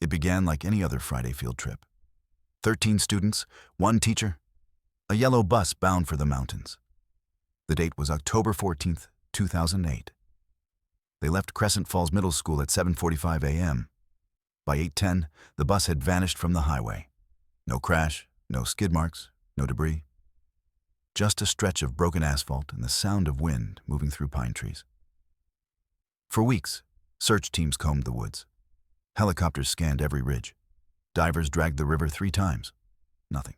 It began like any other Friday field trip. 13 students, 1 teacher, a yellow bus bound for the mountains. The date was October 14th, 2008. They left Crescent Falls Middle School at 7:45 a.m. By 8:10, the bus had vanished from the highway. No crash, no skid marks, no debris. Just a stretch of broken asphalt and the sound of wind moving through pine trees. For weeks, search teams combed the woods. Helicopters scanned every ridge. Divers dragged the river 3 times. Nothing.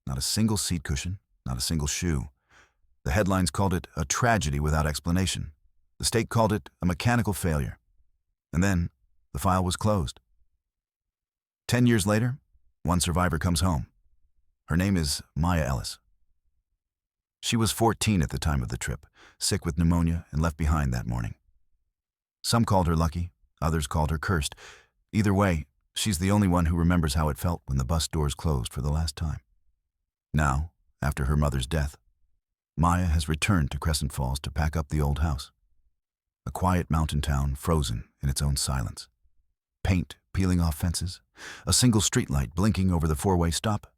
Not a single seat cushion, not a single shoe. The headlines called it a tragedy without explanation. The state called it a mechanical failure. And then, the file was closed. 10 years later, one survivor comes home. Her name is Maya Ellis. She was 14 at the time of the trip, sick with pneumonia and left behind that morning. Some called her lucky, others called her cursed. Either way, she's the only one who remembers how it felt when the bus doors closed for the last time. Now, after her mother's death, Maya has returned to Crescent Falls to pack up the old house. A quiet mountain town frozen in its own silence. Paint peeling off fences, a single streetlight blinking over the 4-way stop,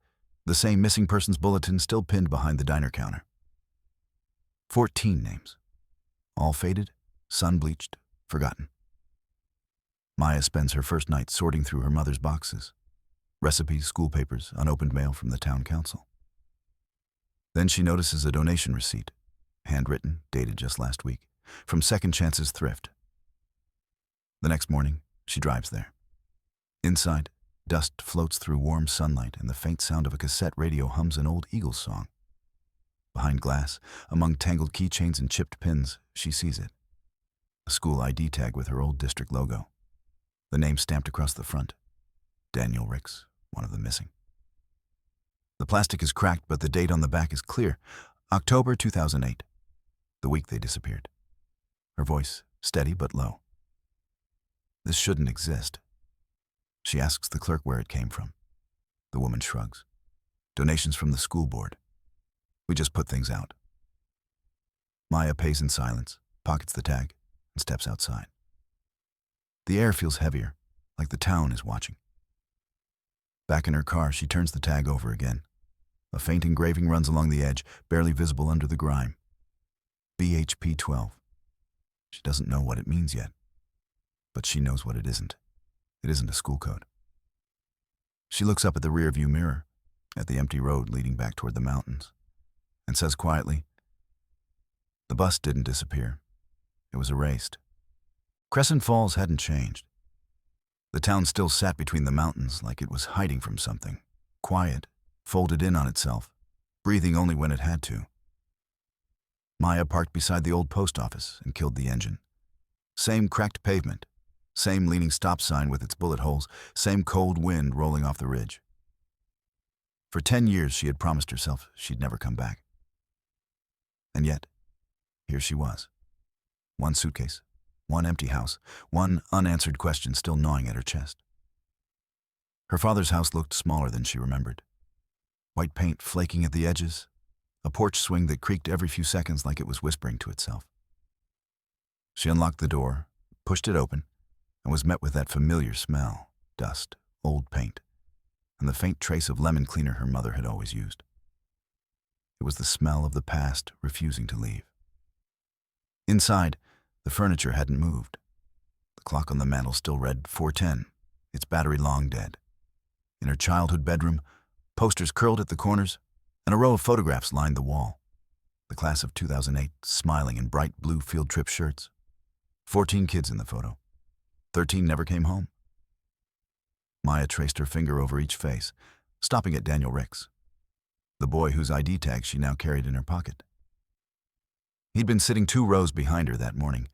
the same missing persons bulletin still pinned behind the diner counter. 14 names, all faded, sun-bleached, forgotten. Maya spends her first night sorting through her mother's boxes. Recipes, school papers, unopened mail from the town council. Then she notices a donation receipt, handwritten, dated just last week, from Second Chance's Thrift. The next morning, she drives there. Inside, dust floats through warm sunlight and the faint sound of a cassette radio hums an old Eagles song. Behind glass, among tangled keychains and chipped pins, she sees it. A school ID tag with her old district logo. The name stamped across the front. Daniel Ricks, one of the missing. The plastic is cracked, but the date on the back is clear. October 2008, the week they disappeared. Her voice, steady but low. This shouldn't exist. She asks the clerk where it came from. The woman shrugs. Donations from the school board. We just put things out. Maya pays in silence, pockets the tag, and steps outside. The air feels heavier, like the town is watching. Back in her car, she turns the tag over again. A faint engraving runs along the edge, barely visible under the grime. BHP 12. She doesn't know what it means yet, but she knows what it isn't. It isn't a school code. She looks up at the rearview mirror, at the empty road leading back toward the mountains, and says quietly, "The bus didn't disappear. It was erased." Crescent Falls hadn't changed. The town still sat between the mountains like it was hiding from something, quiet, folded in on itself, breathing only when it had to. Maya parked beside the old post office and killed the engine. Same cracked pavement, same leaning stop sign with its bullet holes, same cold wind rolling off the ridge. For 10 years she had promised herself she'd never come back. And yet, here she was. One suitcase, one empty house, one unanswered question still gnawing at her chest. Her father's house looked smaller than she remembered. White paint flaking at the edges, a porch swing that creaked every few seconds like it was whispering to itself. She unlocked the door, pushed it open, and was met with that familiar smell, dust, old paint, and the faint trace of lemon cleaner her mother had always used. It was the smell of the past refusing to leave. Inside, the furniture hadn't moved. The clock on the mantel still read 4:10, its battery long dead. In her childhood bedroom, posters curled at the corners, and a row of photographs lined the wall. The class of 2008 smiling in bright blue field trip shirts. 14 kids in the photo. 13 never came home. Maya traced her finger over each face, stopping at Daniel Ricks, the boy whose ID tag she now carried in her pocket. He'd been sitting 2 rows behind her that morning,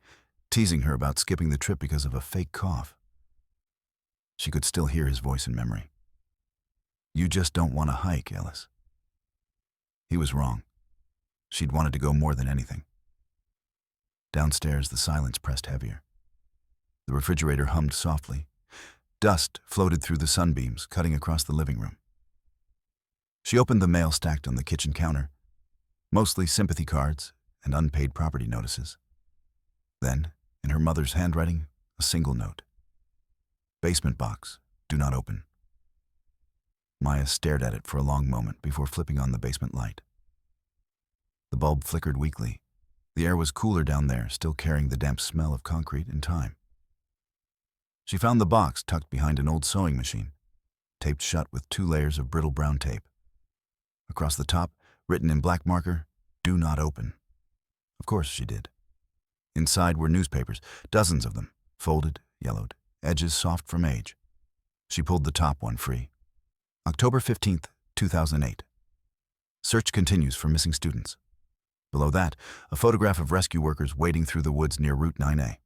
teasing her about skipping the trip because of a fake cough. She could still hear his voice in memory. "You just don't want to hike, Ellis." He was wrong. She'd wanted to go more than anything. Downstairs, the silence pressed heavier. The refrigerator hummed softly. Dust floated through the sunbeams, cutting across the living room. She opened the mail stacked on the kitchen counter, mostly sympathy cards and unpaid property notices. Then, in her mother's handwriting, a single note. "Basement box, Do not open. Maya stared at it for a long moment before flipping on the basement light. The bulb flickered weakly. The air was cooler down there, still carrying the damp smell of concrete and time. She found the box tucked behind an old sewing machine, taped shut with 2 layers of brittle brown tape. Across the top, written in black marker, "Do not open." Of course she did. Inside were newspapers, dozens of them, folded, yellowed, edges soft from age. She pulled the top one free. October 15th, 2008. Search continues for missing students. Below that, a photograph of rescue workers wading through the woods near Route 9A.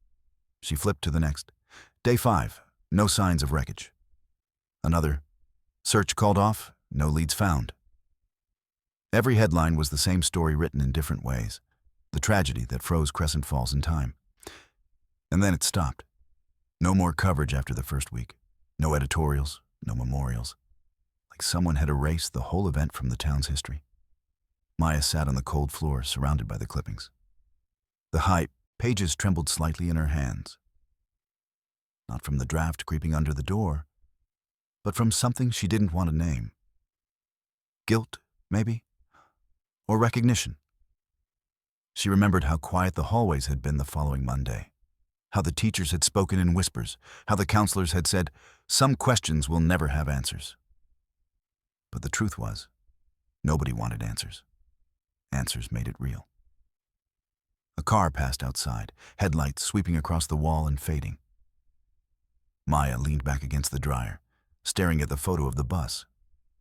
She flipped to the next. Day 5, no signs of wreckage. Another, search called off, no leads found. Every headline was the same story written in different ways, the tragedy that froze Crescent Falls in time. And then it stopped. No more coverage after the first week. No editorials, no memorials. Like someone had erased the whole event from the town's history. Maya sat on the cold floor, surrounded by the clippings. The pages trembled slightly in her hands. Not from the draft creeping under the door, but from something she didn't want to name. Guilt, maybe? Or recognition. She remembered how quiet the hallways had been the following Monday, how the teachers had spoken in whispers, how the counselors had said, "Some questions will never have answers." But the truth was, nobody wanted answers. Answers made it real. A car passed outside, headlights sweeping across the wall and fading. Maya leaned back against the dryer, staring at the photo of the bus.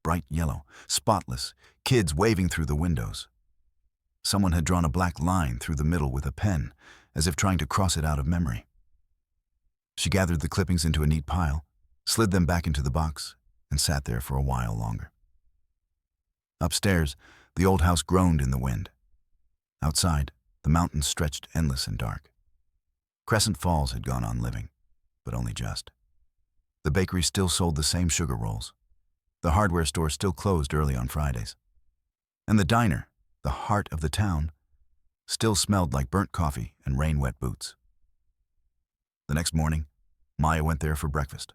Bright yellow, spotless, kids waving through the windows. Someone had drawn a black line through the middle with a pen, as if trying to cross it out of memory. She gathered the clippings into a neat pile, slid them back into the box, and sat there for a while longer. Upstairs, the old house groaned in the wind. Outside, the mountains stretched endless and dark. Crescent Falls had gone on living, but only just. The bakery still sold the same sugar rolls. The hardware store still closed early on Fridays. And the diner, the heart of the town, still smelled like burnt coffee and rain-wet boots. The next morning, Maya went there for breakfast.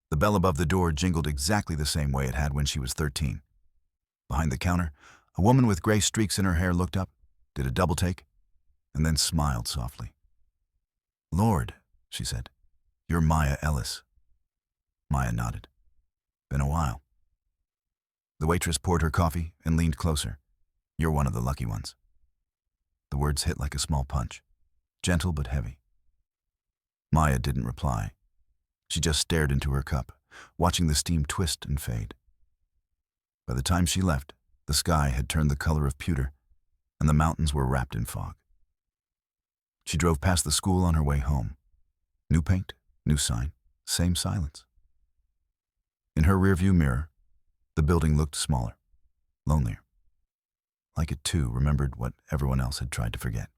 The bell above the door jingled exactly the same way it had when she was 13. Behind the counter, a woman with gray streaks in her hair looked up, did a double take, and then smiled softly. "Lord," she said, "you're Maya Ellis." Maya nodded. "Been a while." The waitress poured her coffee and leaned closer. "You're one of the lucky ones." The words hit like a small punch, gentle but heavy. Maya didn't reply. She just stared into her cup, watching the steam twist and fade. By the time she left, the sky had turned the color of pewter, and the mountains were wrapped in fog. She drove past the school on her way home. New paint, new sign, same silence. In her rearview mirror, the building looked smaller, lonelier. Like it too remembered what everyone else had tried to forget.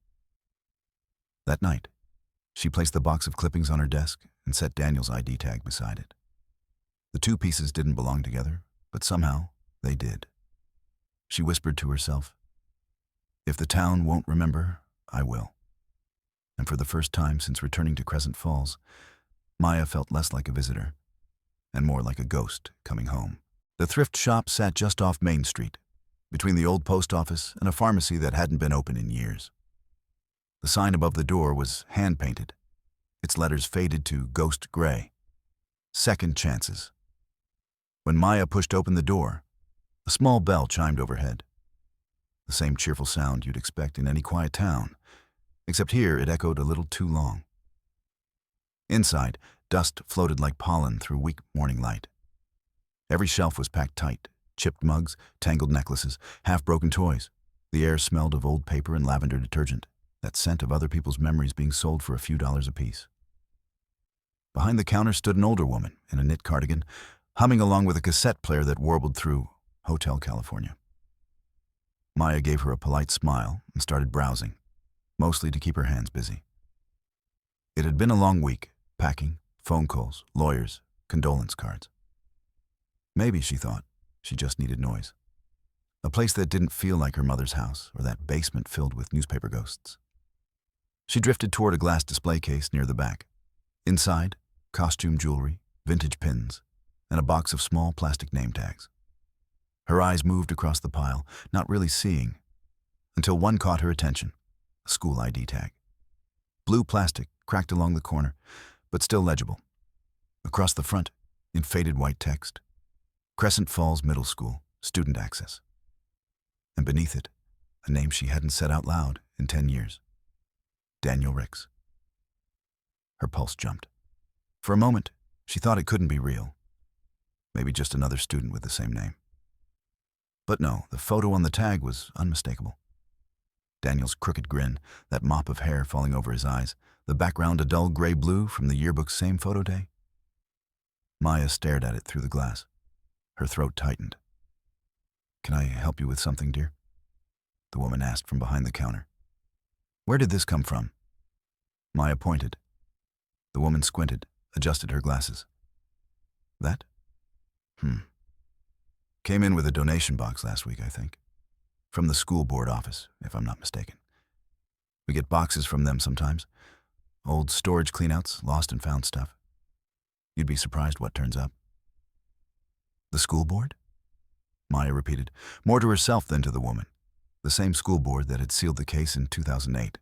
That night, she placed the box of clippings on her desk and set Daniel's ID tag beside it. The 2 pieces didn't belong together, but somehow they did. She whispered to herself, "If the town won't remember, I will." And for the first time since returning to Crescent Falls, Maya felt less like a visitor and more like a ghost coming home. The thrift shop sat just off Main Street, between the old post office and a pharmacy that hadn't been open in years. The sign above the door was hand-painted, its letters faded to ghost gray. Second chances. When Maya pushed open the door, a small bell chimed overhead. The same cheerful sound you'd expect in any quiet town, except here it echoed a little too long. Inside, dust floated like pollen through weak morning light. Every shelf was packed tight, chipped mugs, tangled necklaces, half-broken toys. The air smelled of old paper and lavender detergent, that scent of other people's memories being sold for a few dollars apiece. Behind the counter stood an older woman in a knit cardigan, humming along with a cassette player that warbled through Hotel California. Maya gave her a polite smile and started browsing, mostly to keep her hands busy. It had been a long week, packing, phone calls, lawyers, condolence cards. Maybe, she thought, she just needed noise. A place that didn't feel like her mother's house or that basement filled with newspaper ghosts. She drifted toward a glass display case near the back. Inside, costume jewelry, vintage pins, and a box of small plastic name tags. Her eyes moved across the pile, not really seeing, until one caught her attention, a school ID tag. Blue plastic, cracked along the corner, but still legible. Across the front, in faded white text, Crescent Falls Middle School, student access. And beneath it, a name she hadn't said out loud in 10 years. Daniel Ricks. Her pulse jumped. For a moment, she thought it couldn't be real. Maybe just another student with the same name. But no, the photo on the tag was unmistakable. Daniel's crooked grin, that mop of hair falling over his eyes, the background a dull gray-blue from the yearbook's same photo day. Maya stared at it through the glass. Her throat tightened. "Can I help you with something, dear?" the woman asked from behind the counter. "Where did this come from?" Maya pointed. The woman squinted, adjusted her glasses. "That? Came in with a donation box last week, I think. From the school board office, if I'm not mistaken. We get boxes from them sometimes. Old storage cleanouts, lost and found stuff. You'd be surprised what turns up." "The school board?" Maya repeated, more to herself than to the woman. The same school board that had sealed the case in 2008.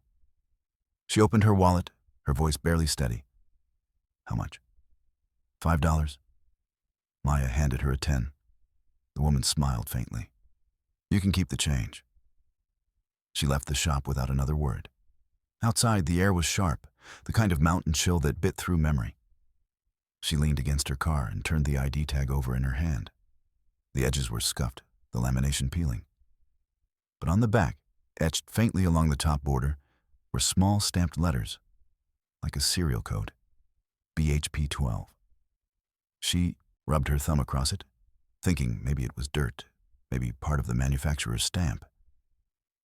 She opened her wallet, her voice barely steady. "How much?" $5. Maya handed her a 10. The woman smiled faintly. "You can keep the change." She left the shop without another word. Outside, the air was sharp, the kind of mountain chill that bit through memory. She leaned against her car and turned the ID tag over in her hand. The edges were scuffed, the lamination peeling. But on the back, etched faintly along the top border, were small stamped letters, like a serial code. BHP12. She rubbed her thumb across it, thinking maybe it was dirt, maybe part of the manufacturer's stamp.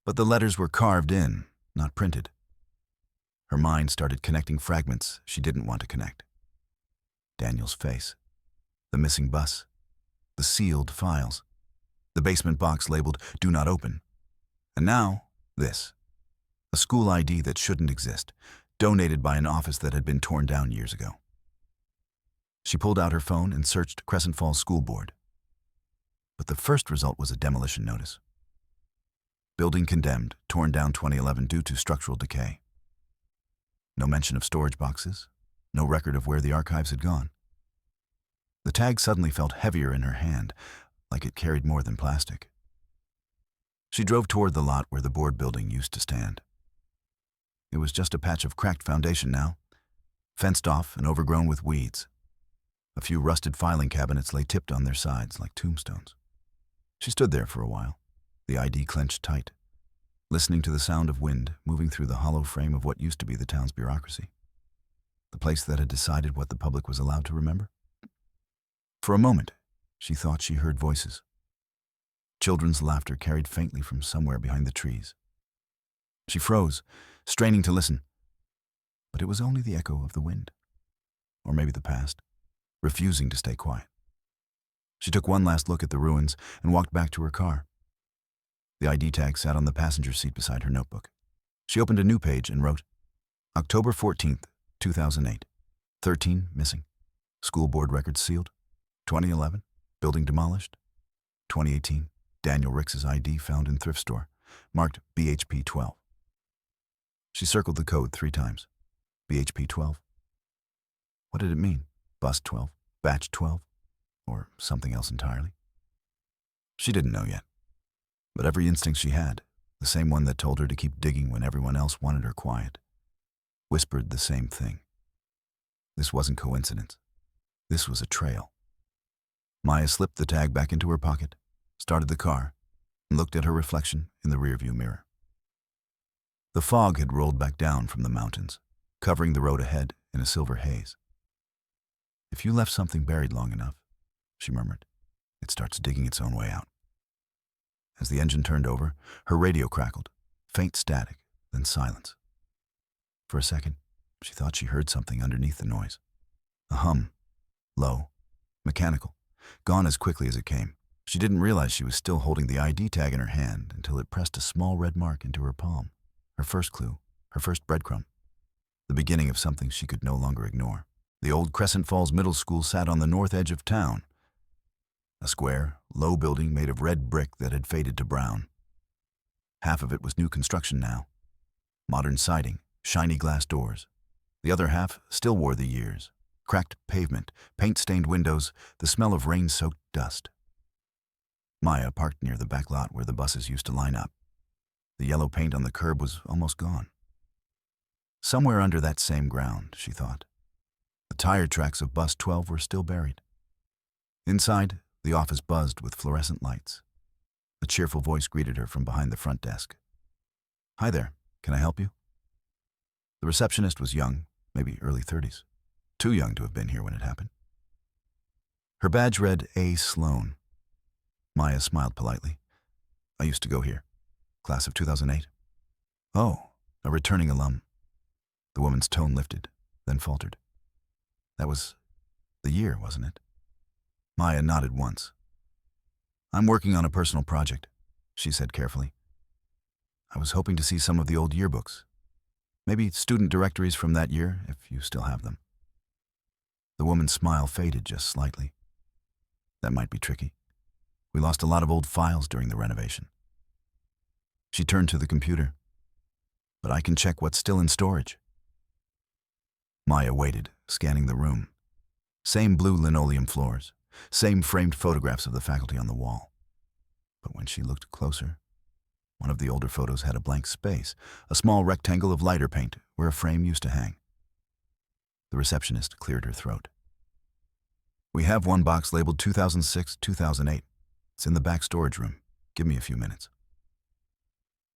But the letters were carved in, not printed. Her mind started connecting fragments she didn't want to connect. Daniel's face, the missing bus, the sealed files, the basement box labeled "Do Not Open." And now, this. A school ID that shouldn't exist, donated by an office that had been torn down years ago. She pulled out her phone and searched Crescent Falls School Board. But the first result was a demolition notice. Building condemned, torn down 2011 due to structural decay. No mention of storage boxes, no record of where the archives had gone. The tag suddenly felt heavier in her hand, like it carried more than plastic. She drove toward the lot where the board building used to stand. It was just a patch of cracked foundation now, fenced off and overgrown with weeds. A few rusted filing cabinets lay tipped on their sides like tombstones. She stood there for a while, the ID clenched tight, listening to the sound of wind moving through the hollow frame of what used to be the town's bureaucracy. The place that had decided what the public was allowed to remember. For a moment, she thought she heard voices. Children's laughter carried faintly from somewhere behind the trees. She froze, straining to listen. But it was only the echo of the wind. Or maybe the past, refusing to stay quiet. She took one last look at the ruins and walked back to her car. The ID tag sat on the passenger seat beside her notebook. She opened a new page and wrote, October 14th, 2008. 13 missing. School board records sealed. 2011, building demolished. 2018, Daniel Ricks's ID found in thrift store, marked BHP 12. She circled the code 3 times. BHP 12. What did it mean? Bus 12? Batch 12? Or something else entirely? She didn't know yet. But every instinct she had, the same one that told her to keep digging when everyone else wanted her quiet, whispered the same thing. This wasn't coincidence. This was a trail. Maya slipped the tag back into her pocket, started the car, and looked at her reflection in the rearview mirror. The fog had rolled back down from the mountains, covering the road ahead in a silver haze. If you left something buried long enough, she murmured, it starts digging its own way out. As the engine turned over, her radio crackled, faint static, then silence. For a second, she thought she heard something underneath the noise. A hum, low, mechanical, gone as quickly as it came. She didn't realize she was still holding the ID tag in her hand until it pressed a small red mark into her palm. Her first clue, her first breadcrumb. The beginning of something she could no longer ignore. The old Crescent Falls Middle School sat on the north edge of town, A square, low building made of red brick that had faded to brown. Half of it was new construction now. Modern siding, shiny glass doors. The other half still wore the years. Cracked pavement, paint-stained windows, the smell of rain-soaked dust. Maya parked near the back lot where the buses used to line up. The yellow paint on the curb was almost gone. Somewhere under that same ground, she thought. The tire tracks of Bus 12 were still buried. Inside, the office buzzed with fluorescent lights. A cheerful voice greeted her from behind the front desk. "Hi there, can I help you?" The receptionist was young, maybe early 30s. Too young to have been here when it happened. Her badge read A. Sloan. Maya smiled politely. "I used to go here. Class of 2008. "Oh, a returning alum." The woman's tone lifted, then faltered. "That was the year, wasn't it?" Maya nodded once. "I'm working on a personal project," she said carefully. "I was hoping to see some of the old yearbooks. Maybe student directories from that year, if you still have them." The woman's smile faded just slightly. "That might be tricky. We lost a lot of old files during the renovation." She turned to the computer. "But I can check what's still in storage." Maya waited, scanning the room. Same blue linoleum floors, same framed photographs of the faculty on the wall. But when she looked closer, one of the older photos had a blank space, a small rectangle of lighter paint where a frame used to hang. The receptionist cleared her throat. "We have one box labeled 2006-2008. It's in the back storage room. Give me a few minutes."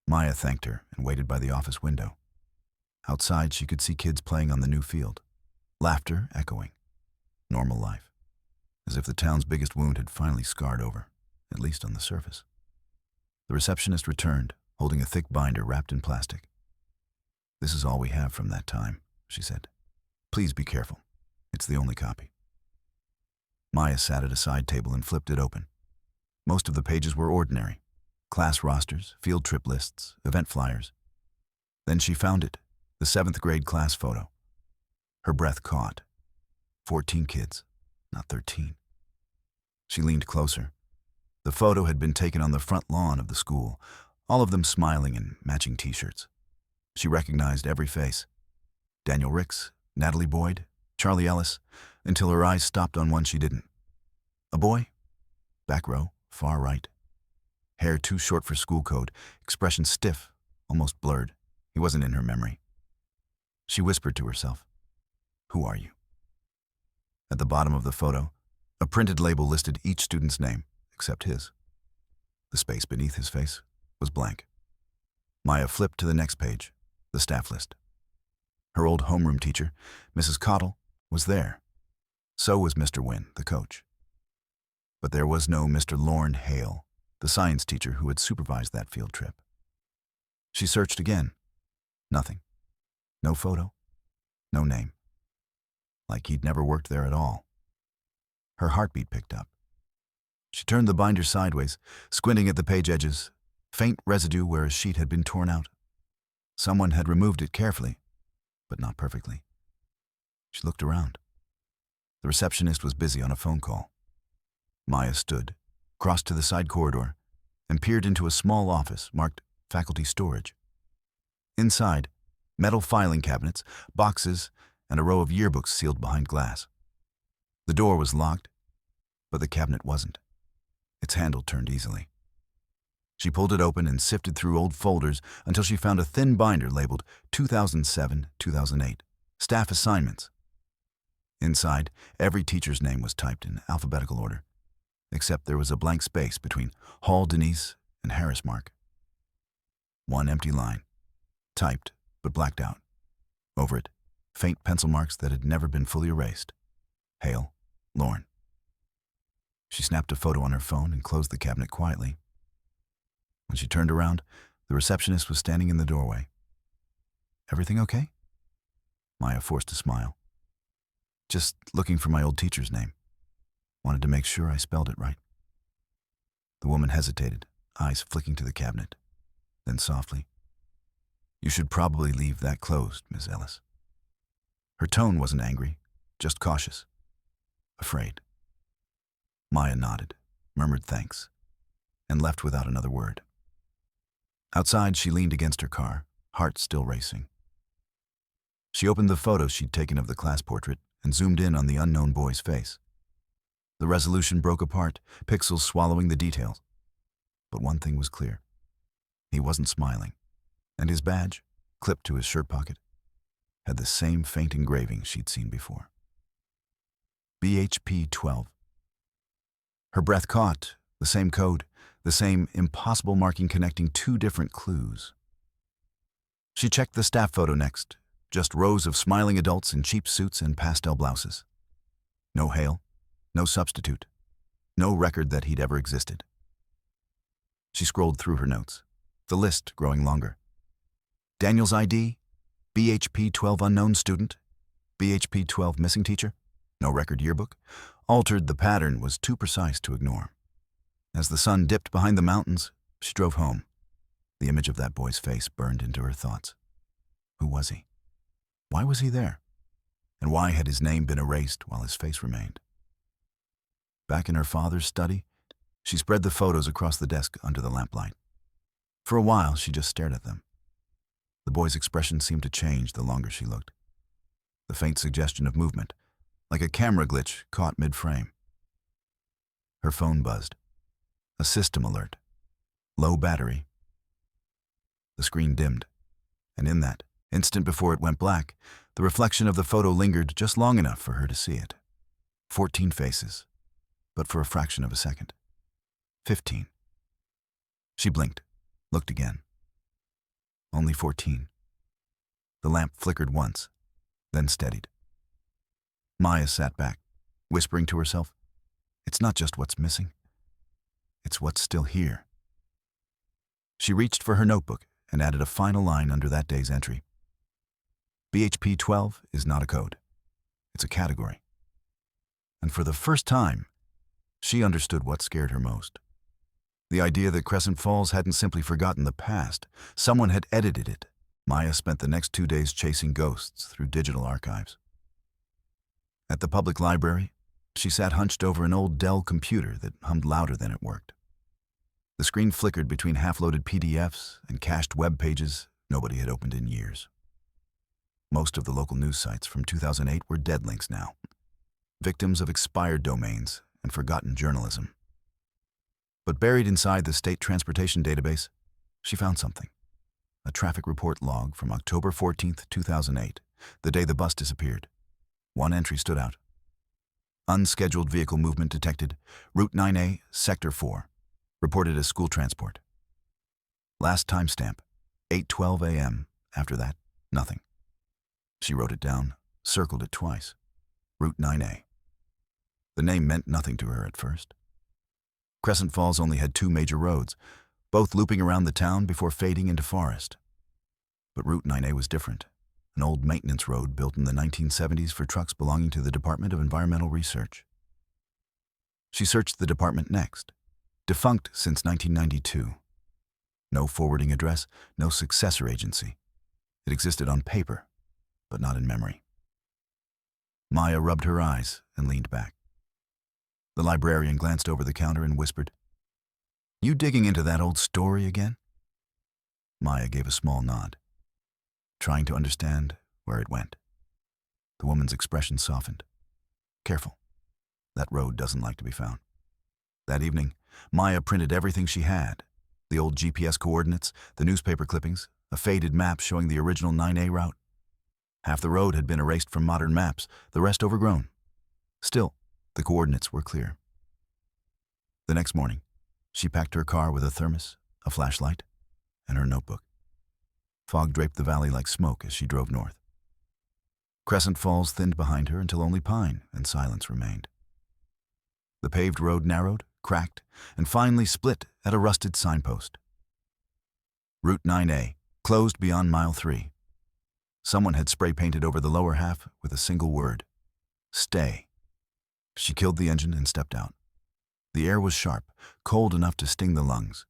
Maya thanked her and waited by the office window. Outside, she could see kids playing on the new field. Laughter echoing. Normal life. As if the town's biggest wound had finally scarred over, at least on the surface. The receptionist returned, holding a thick binder wrapped in plastic. "This is all we have from that time," she said. "Please be careful. It's the only copy." Maya sat at a side table and flipped it open. Most of the pages were ordinary. Class rosters, field trip lists, event flyers. Then she found it, the 7th grade class photo. Her breath caught. 14 kids, not 13. She leaned closer. The photo had been taken on the front lawn of the school, all of them smiling in matching t-shirts. She recognized every face. Daniel Ricks, Natalie Boyd, Charlie Ellis, until her eyes stopped on one she didn't. A boy? Back row, far right. Hair too short for school code, expression stiff, almost blurred. He wasn't in her memory. She whispered to herself, "Who are you?" At the bottom of the photo, a printed label listed each student's name, except his. The space beneath his face was blank. Maya flipped to the next page, the staff list. Her old homeroom teacher, Mrs. Cottle, was there. So was Mr. Wynn, the coach. But there was no Mr. Lorne Hale, the science teacher who had supervised that field trip. She searched again. Nothing. No photo. No name. Like he'd never worked there at all. Her heartbeat picked up. She turned the binder sideways, squinting at the page edges, faint residue where a sheet had been torn out. Someone had removed it carefully, but not perfectly. She looked around. The receptionist was busy on a phone call. Maya stood, crossed to the side corridor, and peered into a small office marked faculty storage. Inside, metal filing cabinets, boxes, and a row of yearbooks sealed behind glass. The door was locked, but the cabinet wasn't. Its handle turned easily. She pulled it open and sifted through old folders until she found a thin binder labeled 2007-2008, Staff Assignments. Inside, every teacher's name was typed in alphabetical order, except there was a blank space between Hall Denise and Harris Mark. One empty line, typed but blacked out. Over it, faint pencil marks that had never been fully erased. Hale, Lorne. She snapped a photo on her phone and closed the cabinet quietly. When she turned around, the receptionist was standing in the doorway. "Everything okay?" Maya forced a smile. "Just looking for my old teacher's name. Wanted to make sure I spelled it right." The woman hesitated, eyes flicking to the cabinet. Then softly, "You should probably leave that closed, Miss Ellis." Her tone wasn't angry, just cautious. Afraid. Maya nodded, murmured thanks, and left without another word. Outside, she leaned against her car, heart still racing. She opened the photo she'd taken of the class portrait and zoomed in on the unknown boy's face. The resolution broke apart, pixels swallowing the details. But one thing was clear. He wasn't smiling, and his badge, clipped to his shirt pocket, had the same faint engraving she'd seen before. BHP 12. Her breath caught, the same code, the same impossible marking connecting two different clues. She checked the staff photo next, just rows of smiling adults in cheap suits and pastel blouses. No Hale, no substitute, no record that he'd ever existed. She scrolled through her notes, the list growing longer. Daniel's ID, BHP 12 unknown student, BHP 12 missing teacher, no record yearbook. Altered, the pattern was too precise to ignore. As the sun dipped behind the mountains, she drove home. The image of that boy's face burned into her thoughts. Who was he? Why was he there? And why had his name been erased while his face remained? Back in her father's study, she spread the photos across the desk under the lamplight. For a while, she just stared at them. The boy's expression seemed to change the longer she looked. The faint suggestion of movement, like a camera glitch caught mid-frame. Her phone buzzed. A system alert. Low battery. The screen dimmed, and in that instant before it went black, the reflection of the photo lingered just long enough for her to see it. 14 faces, but for a fraction of a second. 15. She blinked, looked again. Only 14. The lamp flickered once, then steadied. Maya sat back, whispering to herself, "It's not just what's missing. It's what's still here." She reached for her notebook and added a final line under that day's entry. BHP 12 is not a code. It's a category. And for the first time, she understood what scared her most. The idea that Crescent Falls hadn't simply forgotten the past. Someone had edited it. Maya spent the next 2 days chasing ghosts through digital archives. At the public library, she sat hunched over an old Dell computer that hummed louder than it worked. The screen flickered between half-loaded PDFs and cached web pages nobody had opened in years. Most of the local news sites from 2008 were dead links now, victims of expired domains and forgotten journalism. But buried inside the state transportation database, she found something. A traffic report log from October 14th, 2008, the day the bus disappeared. One entry stood out. Unscheduled vehicle movement detected, Route 9A, Sector 4, reported as school transport. Last timestamp, 8:12 a.m. After that, nothing. She wrote it down, circled it twice. Route 9A. The name meant nothing to her at first. Crescent Falls only had 2 major roads, both looping around the town before fading into forest. But Route 9A was different. An old maintenance road built in the 1970s for trucks belonging to the Department of Environmental Research. She searched the department next. Defunct since 1992. No forwarding address, no successor agency. It existed on paper, but not in memory. Maya rubbed her eyes and leaned back. The librarian glanced over the counter and whispered, "You digging into that old story again?" Maya gave a small nod, trying to understand where it went. The woman's expression softened. Careful. That road doesn't like to be found. That evening, Maya printed everything she had. The old GPS coordinates, the newspaper clippings, a faded map showing the original 9A route. Half the road had been erased from modern maps, the rest overgrown. Still, the coordinates were clear. The next morning, she packed her car with a thermos, a flashlight, and her notebook. Fog draped the valley like smoke as she drove north. Crescent Falls thinned behind her until only pine and silence remained. The paved road narrowed, cracked, and finally split at a rusted signpost. Route 9A, closed beyond mile 3. Someone had spray-painted over the lower half with a single word: stay. She killed the engine and stepped out. The air was sharp, cold enough to sting the lungs.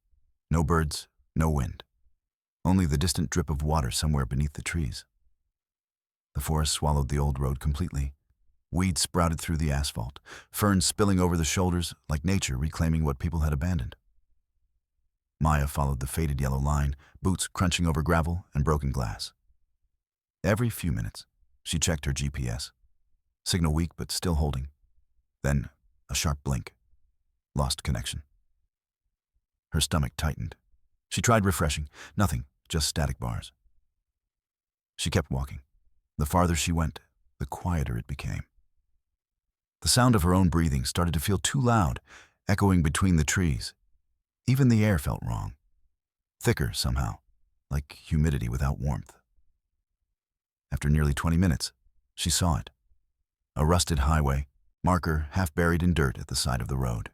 No birds, no wind. Only the distant drip of water somewhere beneath the trees. The forest swallowed the old road completely, Weeds sprouted through the asphalt, ferns spilling over the shoulders like nature reclaiming what people had abandoned. Maya followed the faded yellow line, boots crunching over gravel and broken glass. Every few minutes, she checked her GPS. Signal weak but still holding. Then, a sharp blink. Lost connection. Her stomach tightened. She tried refreshing. Nothing, just static bars. She kept walking. The farther she went, the quieter it became. The sound of her own breathing started to feel too loud, echoing between the trees. Even the air felt wrong. Thicker somehow, like humidity without warmth. After nearly 20 minutes, she saw it. A rusted highway, marker half buried in dirt at the side of the road.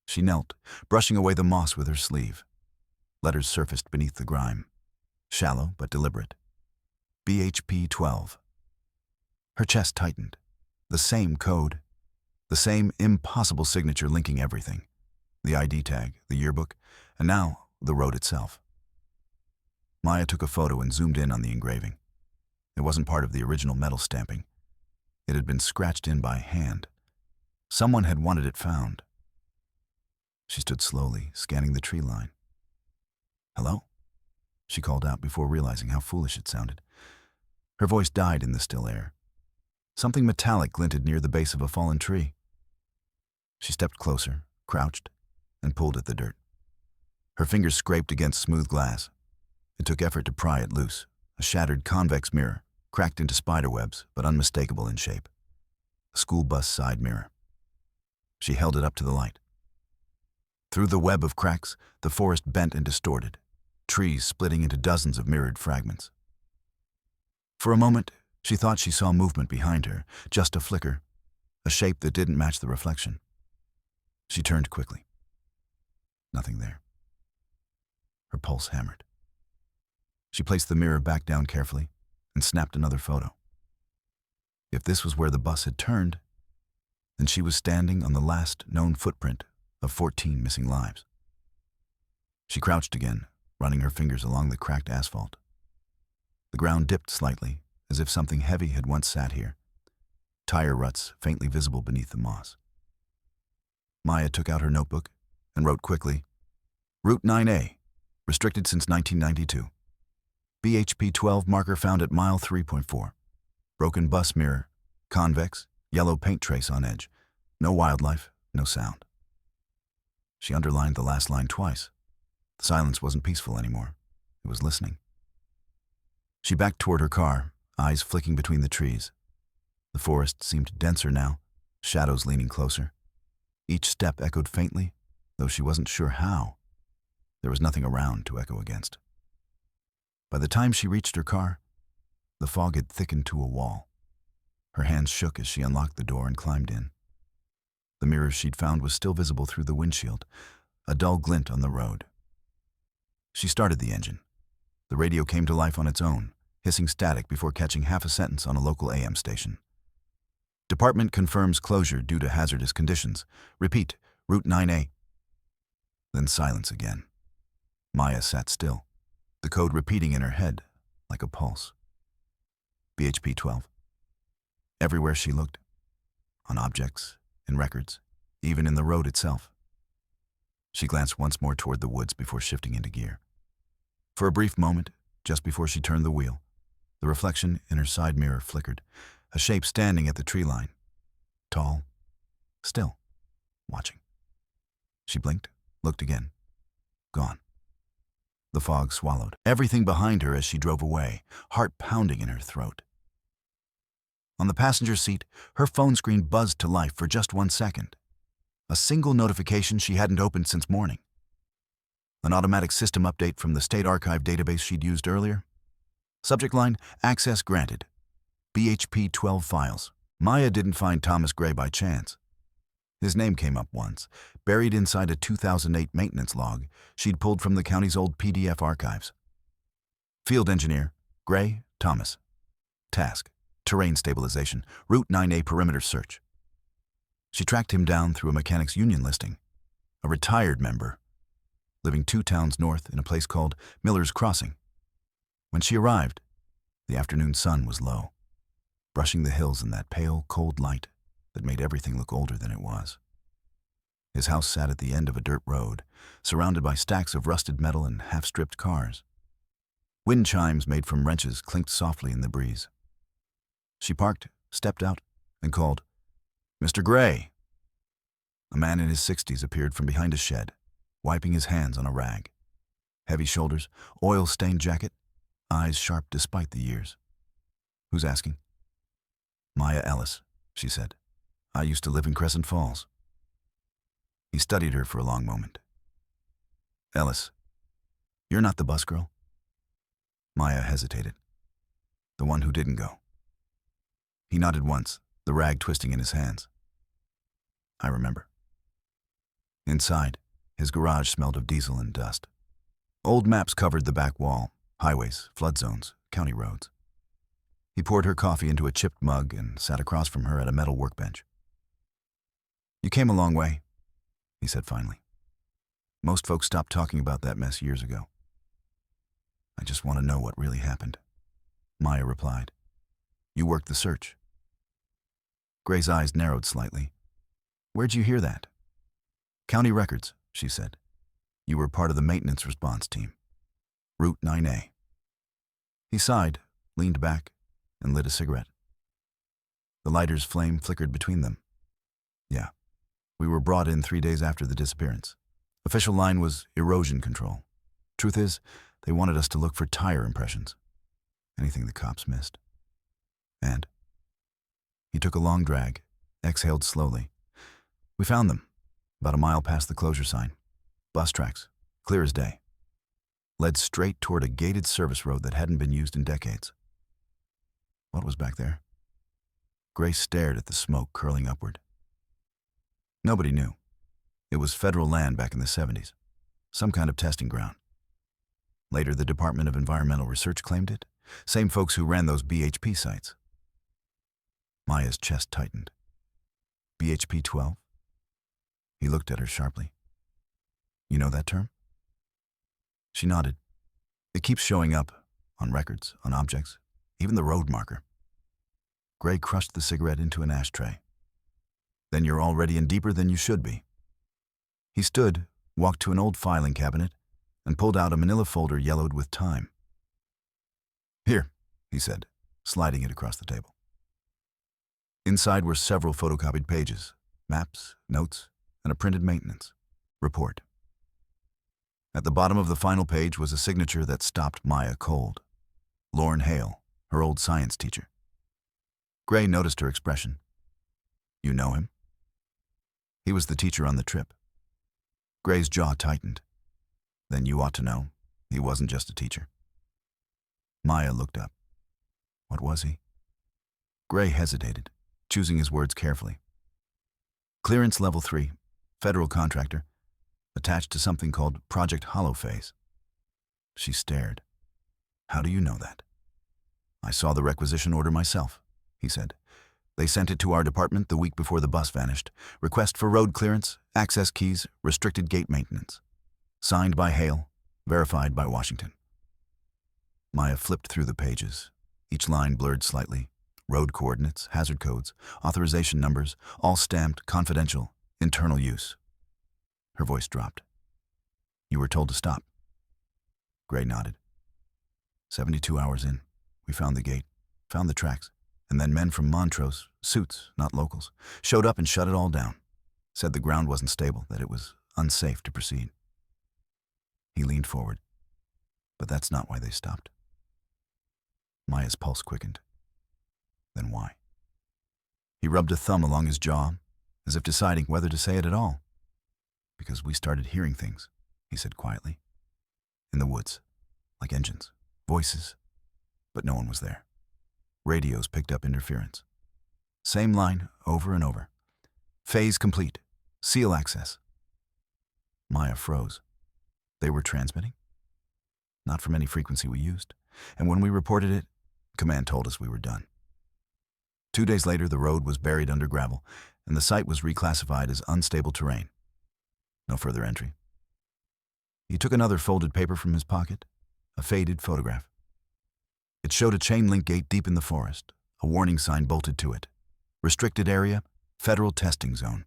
She knelt, brushing away the moss with her sleeve. Letters surfaced beneath the grime. Shallow but deliberate. BHP 12. Her chest tightened. The same code. The same impossible signature linking everything. The ID tag, the yearbook, and now the road itself. Maya took a photo and zoomed in on the engraving. It wasn't part of the original metal stamping. It had been scratched in by hand. Someone had wanted it found. She stood slowly, scanning the tree line. "Hello?" she called out before realizing how foolish it sounded. Her voice died in the still air. Something metallic glinted near the base of a fallen tree. She stepped closer, crouched, and pulled at the dirt. Her fingers scraped against smooth glass. It took effort to pry it loose. A shattered convex mirror, cracked into spiderwebs, but unmistakable in shape. A school bus side mirror. She held it up to the light. Through the web of cracks, the forest bent and distorted, trees splitting into dozens of mirrored fragments. For a moment, she thought she saw movement behind her, just a flicker, a shape that didn't match the reflection. She turned quickly. Nothing there. Her pulse hammered. She placed the mirror back down carefully and snapped another photo. If this was where the bus had turned, then she was standing on the last known footprint of 14 missing lives. She crouched again, running her fingers along the cracked asphalt. The ground dipped slightly, as if something heavy had once sat here, tire ruts faintly visible beneath the moss. Maya took out her notebook and wrote quickly, "Route 9A, restricted since 1992. BHP 12 marker found at mile 3.4. Broken bus mirror, convex, yellow paint trace on edge. No wildlife, no sound." She underlined the last line twice. The silence wasn't peaceful anymore. It was listening. She backed toward her car, eyes flicking between the trees. The forest seemed denser now, shadows leaning closer. Each step echoed faintly, though she wasn't sure how. There was nothing around to echo against. By the time she reached her car, the fog had thickened to a wall. Her hands shook as she unlocked the door and climbed in. The mirror she'd found was still visible through the windshield, a dull glint on the road. She started the engine. The radio came to life on its own, hissing static before catching half a sentence on a local AM station. "Department confirms closure due to hazardous conditions. Repeat, Route 9A. Then silence again. Maya sat still, the code repeating in her head like a pulse. BHP 12. Everywhere she looked, on objects, in records, even in the road itself. She glanced once more toward the woods before shifting into gear. For a brief moment, just before she turned the wheel, the reflection in her side mirror flickered, a shape standing at the tree line. Tall, still, watching. She blinked, looked again. Gone. The fog swallowed everything behind her as she drove away, heart pounding in her throat. On the passenger seat, her phone screen buzzed to life for just 1 second. A single notification she hadn't opened since morning. An automatic system update from the State Archive database she'd used earlier. Subject line, access granted. BHP 12 files. Maya didn't find Thomas Gray by chance. His name came up once, buried inside a 2008 maintenance log she'd pulled from the county's old PDF archives. Field engineer, Gray, Thomas. Task, terrain stabilization, Route 9A perimeter search. She tracked him down through a mechanics union listing. A retired member, living 2 towns north in a place called Miller's Crossing. When she arrived, the afternoon sun was low. brushing the hills in that pale, cold light that made everything look older than it was. His house sat at the end of a dirt road, surrounded by stacks of rusted metal and half-stripped cars. Wind chimes made from wrenches clinked softly in the breeze. She parked, stepped out, and called, "Mr. Gray." A man in his 60s appeared from behind a shed, wiping his hands on a rag. Heavy shoulders, oil-stained jacket, eyes sharp despite the years. "Who's asking?" "Maya Ellis," she said. "I used to live in Crescent Falls." He studied her for a long moment. "Ellis, you're not the bus girl?" Maya hesitated. "The one who didn't go." He nodded once, the rag twisting in his hands. "I remember." Inside, his garage smelled of diesel and dust. Old maps covered the back wall, highways, flood zones, county roads. He poured her coffee into a chipped mug and sat across from her at a metal workbench. "You came a long way," he said finally. "Most folks stopped talking about that mess years ago." "I just want to know what really happened," Maya replied. "You worked the search." Gray's eyes narrowed slightly. "Where'd you hear that?" "County records," she said. "You were part of the maintenance response team. Route 9A. He sighed, leaned back, and lit a cigarette. The lighter's flame flickered between them. "Yeah. We were brought in 3 days after the disappearance. Official line was erosion control. Truth is, they wanted us to look for tire impressions. Anything the cops missed. And?" He took a long drag, exhaled slowly. "We found them, about a mile past the closure sign. Bus tracks, clear as day. Led straight toward a gated service road that hadn't been used in decades." "What was back there?" Gray stared at the smoke curling upward. Nobody knew. It was federal land back in the 70s, some kind of testing ground. Later, the Department of Environmental Research claimed it, same folks who ran those BHP sites. Maya's chest tightened. BHP 12? He looked at her sharply. "You know that term?" She nodded. "It keeps showing up, on records, on objects, even the road marker." Gray crushed the cigarette into an ashtray. "Then you're already in deeper than you should be." He stood, walked to an old filing cabinet, and pulled out a manila folder yellowed with time. "Here," he said, sliding it across the table. Inside were several photocopied pages, maps, notes, and a printed maintenance report. At the bottom of the final page was a signature that stopped Maya cold. Lorne Hale, her old science teacher. Gray noticed her expression. "You know him?" "He was the teacher on the trip." Gray's jaw tightened. "Then you ought to know. He wasn't just a teacher." Maya looked up. "What was he?" Gray hesitated, choosing his words carefully. "Clearance level 3, federal contractor, attached to something called Project Hollow Phase." She stared. "How do you know that?" "I saw the requisition order myself," he said. "They sent it to our department the week before the bus vanished. Request for road clearance, access keys, restricted gate maintenance. Signed by Hale, verified by Washington." Maya flipped through the pages, each line blurred slightly. Road coordinates, hazard codes, authorization numbers, all stamped confidential, internal use. Her voice dropped. "You were told to stop." Gray nodded. 72 hours in, we found the gate, found the tracks, and then men from Montrose, suits, not locals, showed up and shut it all down. Said the ground wasn't stable, that it was unsafe to proceed. He leaned forward. "But that's not why they stopped." Maya's pulse quickened. "Then why?" He rubbed a thumb along his jaw, as if deciding whether to say it at all. "Because we started hearing things," he said quietly. "In the woods, like engines, voices, but no one was there. Radios picked up interference. Same line, over and over. Phase complete. Seal access." Maya froze. "They were transmitting?" "Not from any frequency we used. And when we reported it, command told us we were done." 2 days later, the road was buried under gravel, and the site was reclassified as unstable terrain. No further entry. He took another folded paper from his pocket, a faded photograph. It showed a chain-link gate deep in the forest, a warning sign bolted to it. Restricted area, federal testing zone.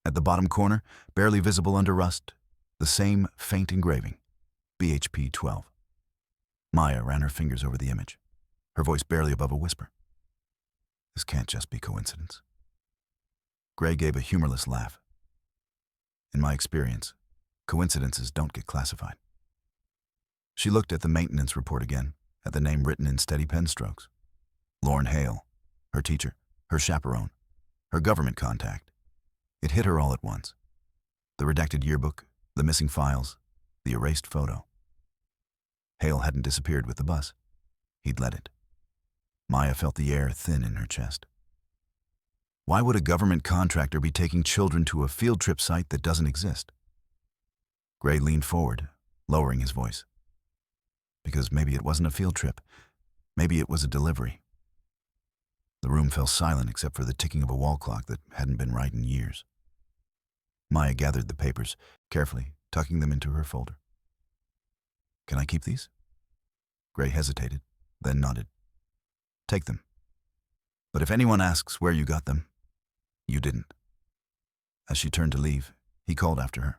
At the bottom corner, barely visible under rust, the same faint engraving, BHP 12. Maya ran her fingers over the image, her voice barely above a whisper. This can't just be coincidence. Gray gave a humorless laugh. In my experience, coincidences don't get classified. She looked at the maintenance report again, at the name written in steady pen strokes. Lorne Hale, her teacher, her chaperone, her government contact. It hit her all at once. The redacted yearbook, the missing files, the erased photo. Hale hadn't disappeared with the bus. He'd let it. Maya felt the air thin in her chest. Why would a government contractor be taking children to a field trip site that doesn't exist? Gray leaned forward, lowering his voice. Because maybe it wasn't a field trip. Maybe it was a delivery. The room fell silent except for the ticking of a wall clock that hadn't been right in years. Maya gathered the papers, carefully tucking them into her folder. Can I keep these? Gray hesitated, then nodded. Take them. But if anyone asks where you got them, you didn't. As she turned to leave, he called after her.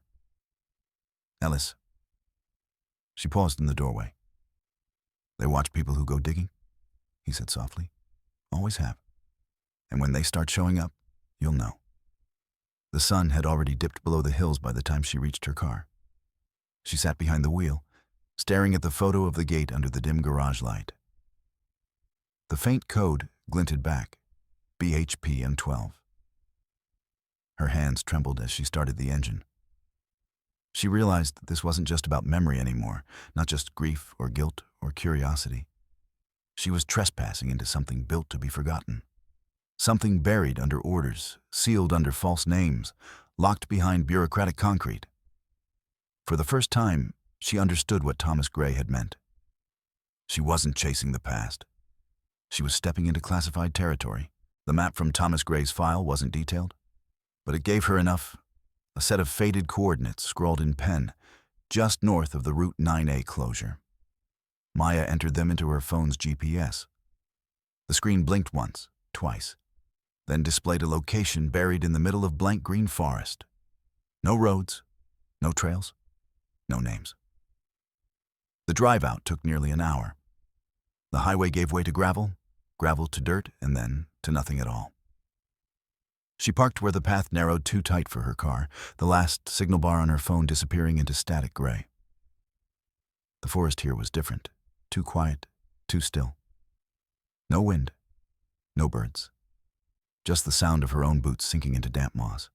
Ellis. She paused in the doorway. They watch people who go digging, he said softly. Always have. And when they start showing up, you'll know. The sun had already dipped below the hills by the time she reached her car. She sat behind the wheel, staring at the photo of the gate under the dim garage light. The faint code glinted back, BHP and 12. Her hands trembled as she started the engine. She realized that this wasn't just about memory anymore, not just grief or guilt or curiosity. She was trespassing into something built to be forgotten. Something buried under orders, sealed under false names, locked behind bureaucratic concrete. For the first time, she understood what Thomas Gray had meant. She wasn't chasing the past. She was stepping into classified territory. The map from Thomas Gray's file wasn't detailed, but it gave her enough, a set of faded coordinates scrawled in pen, just north of the Route 9A closure. Maya entered them into her phone's GPS. The screen blinked once, twice, then displayed a location buried in the middle of blank green forest. No roads, no trails, no names. The drive out took nearly an hour. The highway gave way to gravel, gravel to dirt, and then to nothing at all. She parked where the path narrowed too tight for her car, the last signal bar on her phone disappearing into static gray. The forest here was different, too quiet, too still. No wind, no birds, just the sound of her own boots sinking into damp moss.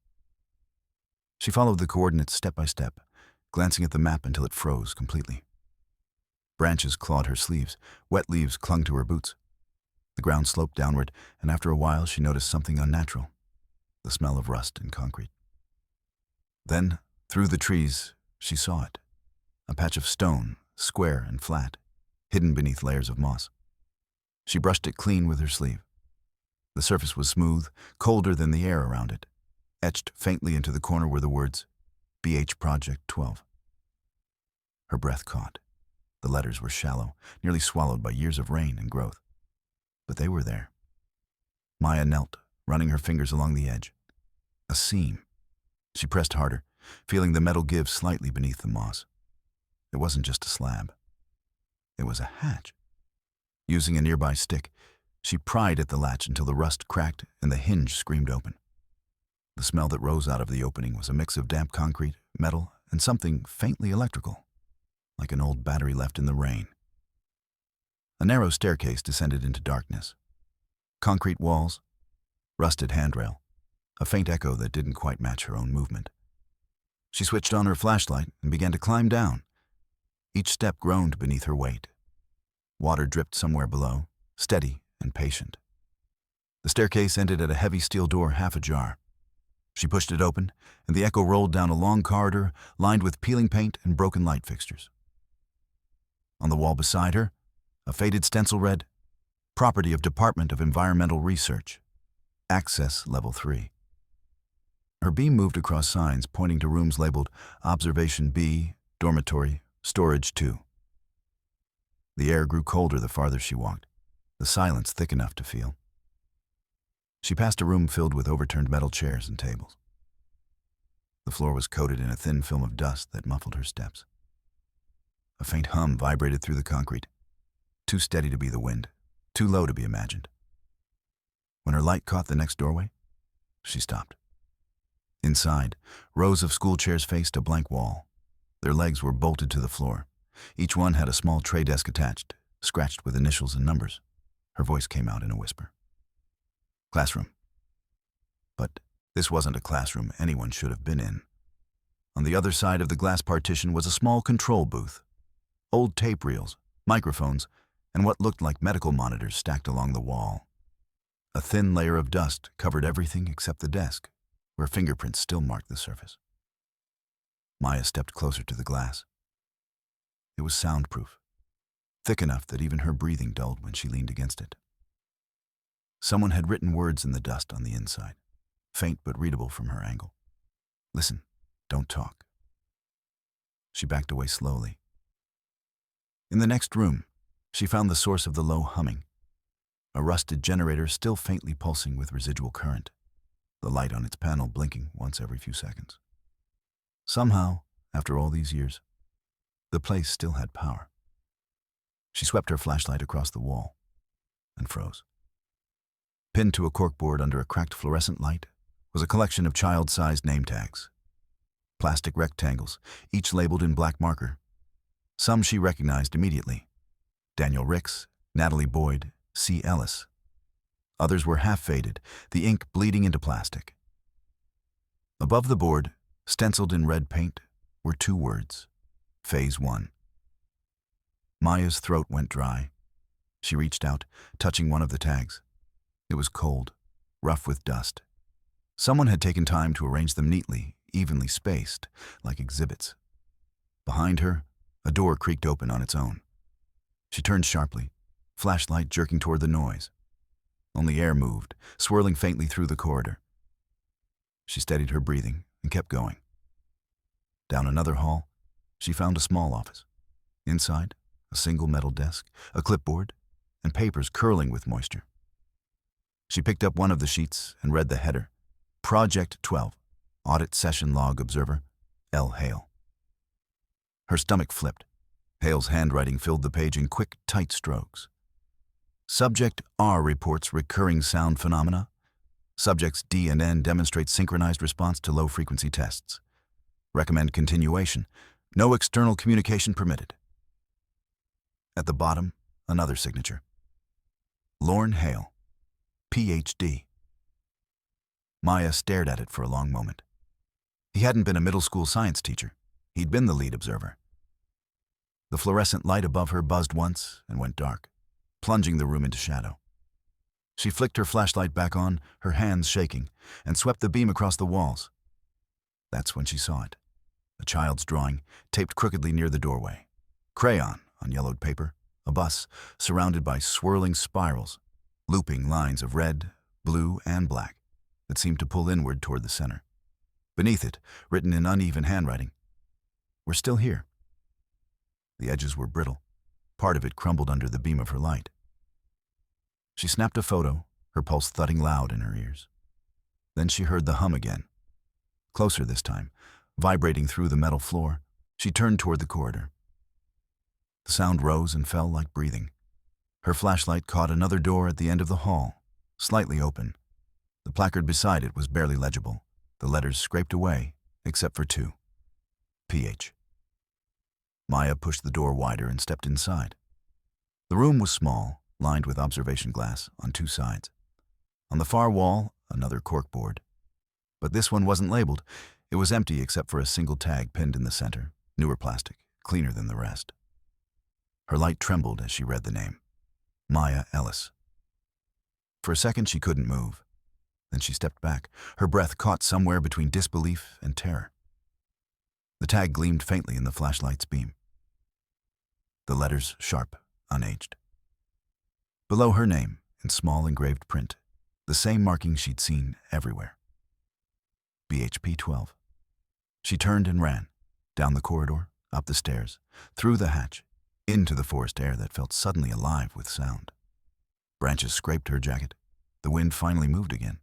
She followed the coordinates step by step, glancing at the map until it froze completely. Branches clawed her sleeves, wet leaves clung to her boots. The ground sloped downward, and after a while she noticed something unnatural, the smell of rust and concrete. Then, through the trees, she saw it, a patch of stone, square and flat, hidden beneath layers of moss. She brushed it clean with her sleeve. The surface was smooth, colder than the air around it. Etched faintly into the corner were the words, BH Project 12. Her breath caught. The letters were shallow, nearly swallowed by years of rain and growth. But they were there. Maya knelt, running her fingers along the edge. A seam. She pressed harder, feeling the metal give slightly beneath the moss. It wasn't just a slab. It was a hatch. Using a nearby stick, she pried at the latch until the rust cracked and the hinge screamed open. The smell that rose out of the opening was a mix of damp concrete, metal, and something faintly electrical, like an old battery left in the rain. A narrow staircase descended into darkness. Concrete walls, rusted handrail, a faint echo that didn't quite match her own movement. She switched on her flashlight and began to climb down. Each step groaned beneath her weight. Water dripped somewhere below, steady and patient. The staircase ended at a heavy steel door half ajar. She pushed it open, and the echo rolled down a long corridor lined with peeling paint and broken light fixtures. On the wall beside her, a faded stencil read, Property of Department of Environmental Research, Access Level 3. Her beam moved across signs pointing to rooms labeled Observation B, Dormitory, Storage 2. The air grew colder the farther she walked. the silence thick enough to feel. She passed a room filled with overturned metal chairs and tables. The floor was coated in a thin film of dust that muffled her steps. A faint hum vibrated through the concrete, too steady to be the wind, too low to be imagined. When her light caught the next doorway, she stopped. Inside, rows of school chairs faced a blank wall. Their legs were bolted to the floor. Each one had a small tray desk attached, scratched with initials and numbers. Her voice came out in a whisper. Classroom. But this wasn't a classroom anyone should have been in. On the other side of the glass partition was a small control booth. Old tape reels, microphones, and what looked like medical monitors stacked along the wall. A thin layer of dust covered everything except the desk, where fingerprints still marked the surface. Maya stepped closer to the glass. It was soundproof, thick enough that even her breathing dulled when she leaned against it. Someone had written words in the dust on the inside, faint but readable from her angle. Listen, don't talk. She backed away slowly. In the next room, she found the source of the low humming, a rusted generator still faintly pulsing with residual current, the light on its panel blinking once every few seconds. Somehow, after all these years, the place still had power. She swept her flashlight across the wall and froze. Pinned to a corkboard under a cracked fluorescent light was a collection of child-sized name tags. Plastic rectangles, each labeled in black marker. Some she recognized immediately. Daniel Ricks, Natalie Boyd, C. Ellis. Others were half-faded, the ink bleeding into plastic. Above the board, stenciled in red paint, were two words: Phase 1. Maya's throat went dry. She reached out, touching one of the tags. It was cold, rough with dust. Someone had taken time to arrange them neatly, evenly spaced, like exhibits. Behind her, a door creaked open on its own. She turned sharply, flashlight jerking toward the noise. Only air moved, swirling faintly through the corridor. She steadied her breathing and kept going. Down another hall, she found a small office. Inside, a single metal desk, a clipboard, and papers curling with moisture. She picked up one of the sheets and read the header: Project 12, Audit Session Log Observer, L. Hale. Her stomach flipped. Hale's handwriting filled the page in quick, tight strokes. Subject R reports recurring sound phenomena. Subjects D and N demonstrate synchronized response to low-frequency tests. Recommend continuation. No external communication permitted. At the bottom, another signature. Lorne Hale, Ph.D. Maya stared at it for a long moment. He hadn't been a middle school science teacher. He'd been the lead observer. The fluorescent light above her buzzed once and went dark, plunging the room into shadow. She flicked her flashlight back on, her hands shaking, and swept the beam across the walls. That's when she saw it. A child's drawing, taped crookedly near the doorway. Crayon on yellowed paper, a bus surrounded by swirling spirals, looping lines of red, blue, and black that seemed to pull inward toward the center. Beneath it, written in uneven handwriting, "We're still here." The edges were brittle. Part of it crumbled under the beam of her light. She snapped a photo, her pulse thudding loud in her ears. Then she heard the hum again. Closer this time, vibrating through the metal floor. She turned toward the corridor. The sound rose and fell like breathing. Her flashlight caught another door at the end of the hall, slightly open. The placard beside it was barely legible, the letters scraped away, except for two. PH. Maya pushed the door wider and stepped inside. The room was small, lined with observation glass on two sides. On the far wall, another corkboard. But this one wasn't labeled. It was empty except for a single tag pinned in the center, newer plastic, cleaner than the rest. Her light trembled as she read the name. Maya Ellis. For a second she couldn't move. Then she stepped back, her breath caught somewhere between disbelief and terror. The tag gleamed faintly in the flashlight's beam. The letters sharp, unaged. Below her name, in small engraved print, the same marking she'd seen everywhere. BHP 12. She turned and ran, down the corridor, up the stairs, through the hatch, into the forest air that felt suddenly alive with sound. Branches scraped her jacket. The wind finally moved again.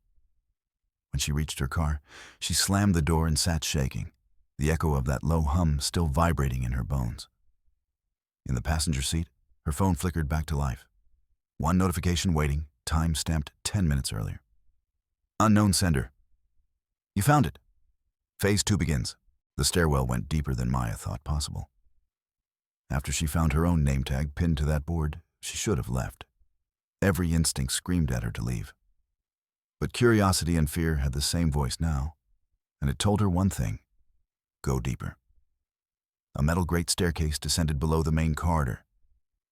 When she reached her car, she slammed the door and sat shaking, the echo of that low hum still vibrating in her bones. In the passenger seat, her phone flickered back to life. One notification waiting, time stamped 10 minutes earlier. Unknown sender. You found it. Phase 2 begins. The stairwell went deeper than Maya thought possible. After she found her own name tag pinned to that board, she should have left. Every instinct screamed at her to leave. But curiosity and fear had the same voice now, and it told her one thing: go deeper. A metal grate staircase descended below the main corridor,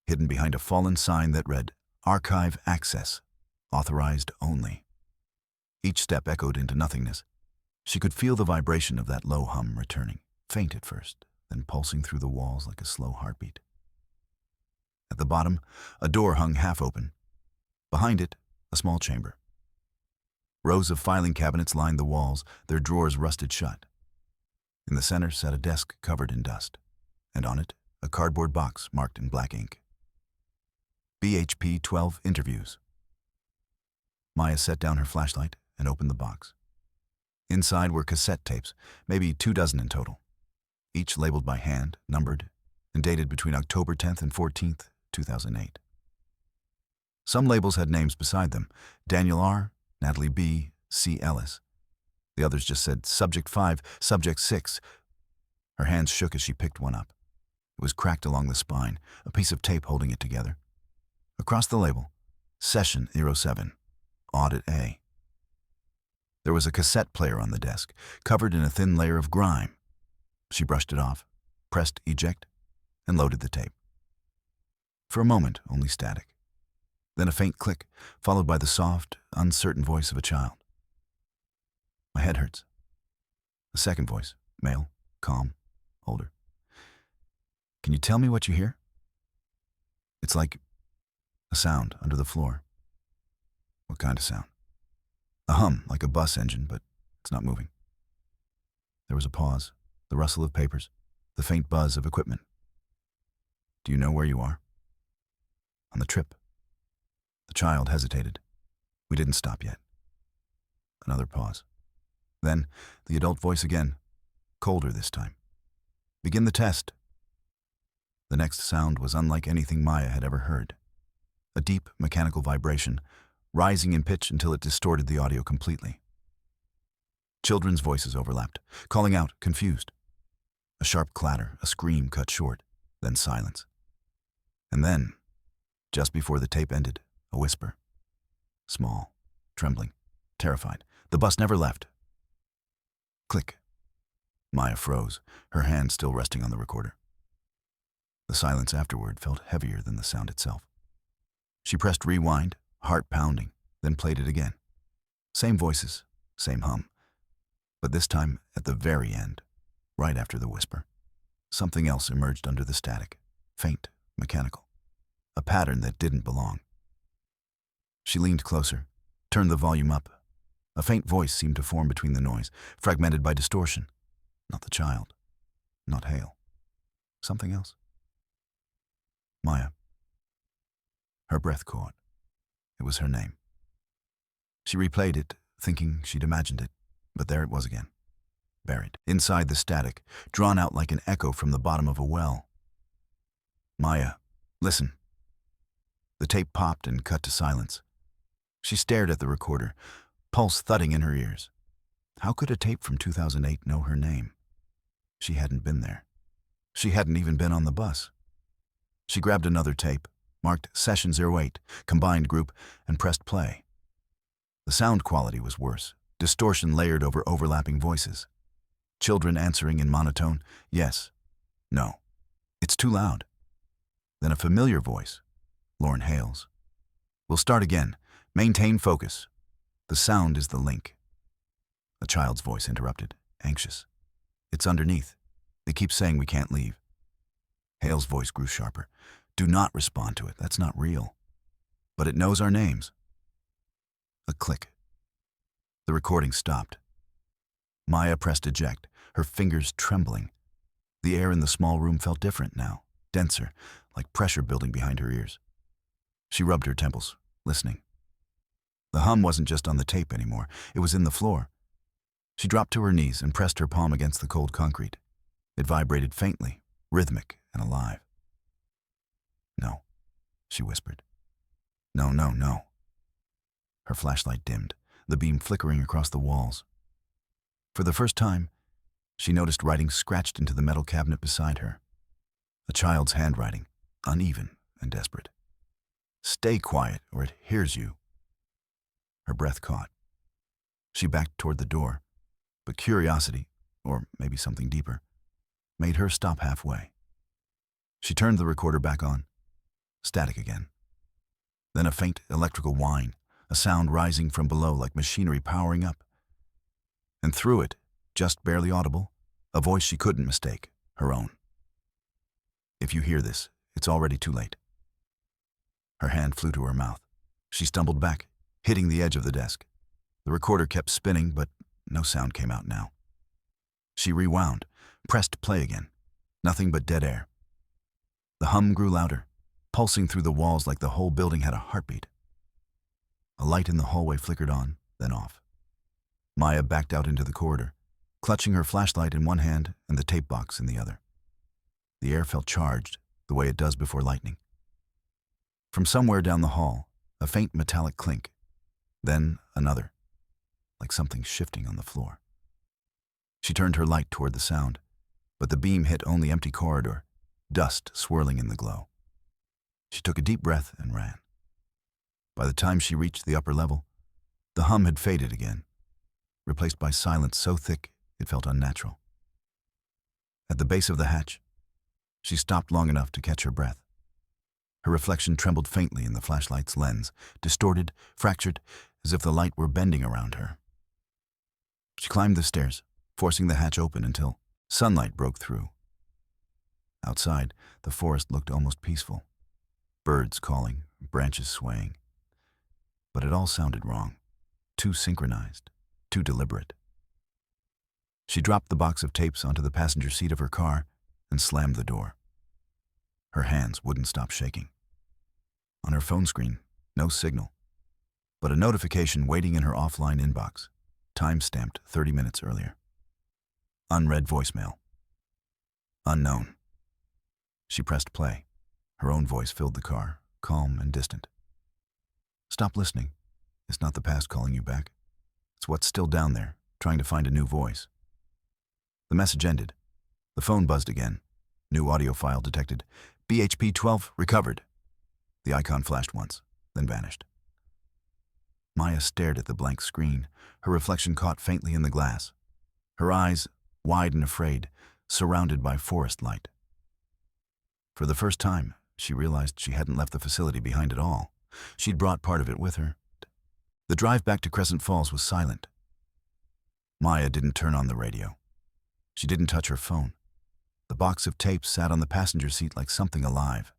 hidden behind a fallen sign that read, Archive Access, Authorized Only. Each step echoed into nothingness. She could feel the vibration of that low hum returning, faint at first, then pulsing through the walls like a slow heartbeat. At the bottom, a door hung half open. Behind it, a small chamber. Rows of filing cabinets lined the walls, their drawers rusted shut. In the center sat a desk covered in dust, and on it, a cardboard box marked in black ink. BHP 12 Interviews. Maya set down her flashlight and opened the box. Inside were cassette tapes, maybe 24 in total, each labeled by hand, numbered, and dated between October 10th and 14th, 2008. Some labels had names beside them: Daniel R., Natalie B., C. Ellis. The others just said Subject 5, Subject 6. Her hands shook as she picked one up. It was cracked along the spine, a piece of tape holding it together. Across the label, Session 07, Audit A. There was a cassette player on the desk, covered in a thin layer of grime. She brushed it off, pressed eject, and loaded the tape. For a moment, only static. Then a faint click, followed by the soft, uncertain voice of a child. My head hurts. A second voice, male, calm, older. Can you tell me what you hear? It's like a sound under the floor. What kind of sound? A hum, like a bus engine, but it's not moving. There was a pause, the rustle of papers, the faint buzz of equipment. Do you know where you are? On the trip. The child hesitated. We didn't stop yet. Another pause. Then, the adult voice again, colder this time. Begin the test. The next sound was unlike anything Maya had ever heard. A deep, mechanical vibration, rising in pitch until it distorted the audio completely. Children's voices overlapped, calling out, confused. A sharp clatter, a scream cut short, then silence. And then, just before the tape ended, a whisper. Small, trembling, terrified. The bus never left. Click. Maya froze, her hand still resting on the recorder. The silence afterward felt heavier than the sound itself. She pressed rewind, heart pounding, then played it again. Same voices, same hum. But this time, at the very end, right after the whisper, something else emerged under the static, faint, mechanical. A pattern that didn't belong. She leaned closer, turned the volume up. A faint voice seemed to form between the noise, fragmented by distortion. Not the child. Not Hale. Something else. Maya. Her breath caught. It was her name. She replayed it, thinking she'd imagined it, but there it was again. Buried, inside the static, drawn out like an echo from the bottom of a well. Maya, listen. The tape popped and cut to silence. She stared at the recorder, pulse thudding in her ears. How could a tape from 2008 know her name? She hadn't been there. She hadn't even been on the bus. She grabbed another tape, marked Session 08, Combined Group, and pressed play. The sound quality was worse, distortion layered over overlapping voices. Children answering in monotone, yes, no. It's too loud. Then a familiar voice, Lauren Hale's. We'll start again. Maintain focus. The sound is the link. A child's voice interrupted, anxious. It's underneath. They keep saying we can't leave. Hale's voice grew sharper. Do not respond to it. That's not real. But it knows our names. A click. The recording stopped. Maya pressed eject, her fingers trembling. The air in the small room felt different now, denser, like pressure building behind her ears. She rubbed her temples, listening. The hum wasn't just on the tape anymore, it was in the floor. She dropped to her knees and pressed her palm against the cold concrete. It vibrated faintly, rhythmic and alive. "No," she whispered. "No, no, no." Her flashlight dimmed, the beam flickering across the walls. For the first time, she noticed writing scratched into the metal cabinet beside her. A child's handwriting, uneven and desperate. "Stay quiet or it hears you." Her breath caught. She backed toward the door, but curiosity, or maybe something deeper, made her stop halfway. She turned the recorder back on. Static again. Then a faint electrical whine, a sound rising from below like machinery powering up. And through it, just barely audible, a voice she couldn't mistake, her own. "If you hear this, it's already too late." Her hand flew to her mouth. She stumbled back, hitting the edge of the desk. The recorder kept spinning, but no sound came out now. She rewound, pressed play again. Nothing but dead air. The hum grew louder, pulsing through the walls like the whole building had a heartbeat. A light in the hallway flickered on, then off. Maya backed out into the corridor, clutching her flashlight in one hand and the tape box in the other. The air felt charged, the way it does before lightning. From somewhere down the hall, a faint metallic clink, then another, like something shifting on the floor. She turned her light toward the sound, but the beam hit only empty corridor, dust swirling in the glow. She took a deep breath and ran. By the time she reached the upper level, the hum had faded again, replaced by silence so thick it felt unnatural. At the base of the hatch, she stopped long enough to catch her breath. Her reflection trembled faintly in the flashlight's lens, distorted, fractured, as if the light were bending around her. She climbed the stairs, forcing the hatch open until sunlight broke through. Outside, the forest looked almost peaceful. Birds calling, branches swaying. But it all sounded wrong, too synchronized, too deliberate. She dropped the box of tapes onto the passenger seat of her car and slammed the door. Her hands wouldn't stop shaking. On her phone screen, no signal, but a notification waiting in her offline inbox, time-stamped 30 minutes earlier. Unread voicemail. Unknown. She pressed play. Her own voice filled the car, calm and distant. "Stop listening. It's not the past calling you back. It's what's still down there, trying to find a new voice." The message ended. The phone buzzed again. New audio file detected. BHP-12 recovered. The icon flashed once, then vanished. Maya stared at the blank screen, her reflection caught faintly in the glass. Her eyes, wide and afraid, surrounded by forest light. For the first time, she realized she hadn't left the facility behind at all. She'd brought part of it with her. The drive back to Crescent Falls was silent. Maya didn't turn on the radio. She didn't touch her phone. The box of tapes sat on the passenger seat like something alive,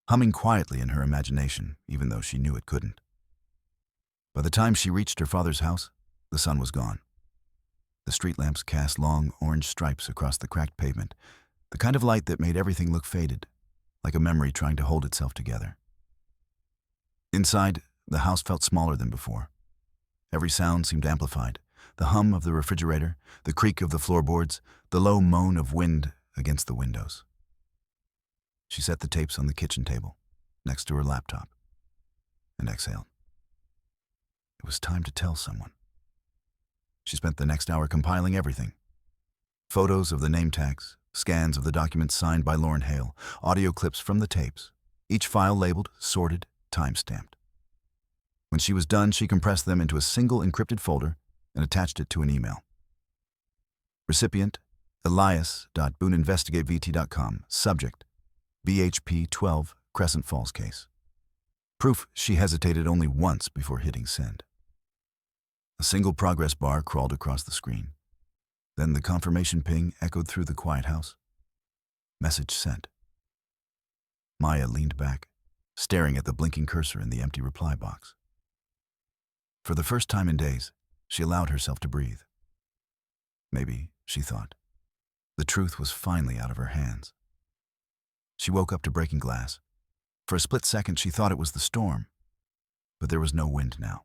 humming quietly in her imagination, even though she knew it couldn't. By the time she reached her father's house, the sun was gone. The street lamps cast long orange stripes across the cracked pavement, the kind of light that made everything look faded, like a memory trying to hold itself together. Inside, the house felt smaller than before. Every sound seemed amplified. The hum of the refrigerator, the creak of the floorboards, the low moan of wind against the windows. She set the tapes on the kitchen table, next to her laptop, and exhaled. It was time to tell someone. She spent the next hour compiling everything. Photos of the name tags, scans of the documents signed by Lauren Hale, audio clips from the tapes, each file labeled, sorted, time-stamped. When she was done, she compressed them into a single encrypted folder and attached it to an email. Recipient, elias.booneinvestigatevt.com. Subject, BHP-12 Crescent Falls case. Proof she hesitated only once before hitting send. A single progress bar crawled across the screen. Then the confirmation ping echoed through the quiet house. Message sent. Maya leaned back, staring at the blinking cursor in the empty reply box. For the first time in days, she allowed herself to breathe. Maybe, she thought, the truth was finally out of her hands. She woke up to breaking glass. For a split second, she thought it was the storm. But there was no wind now,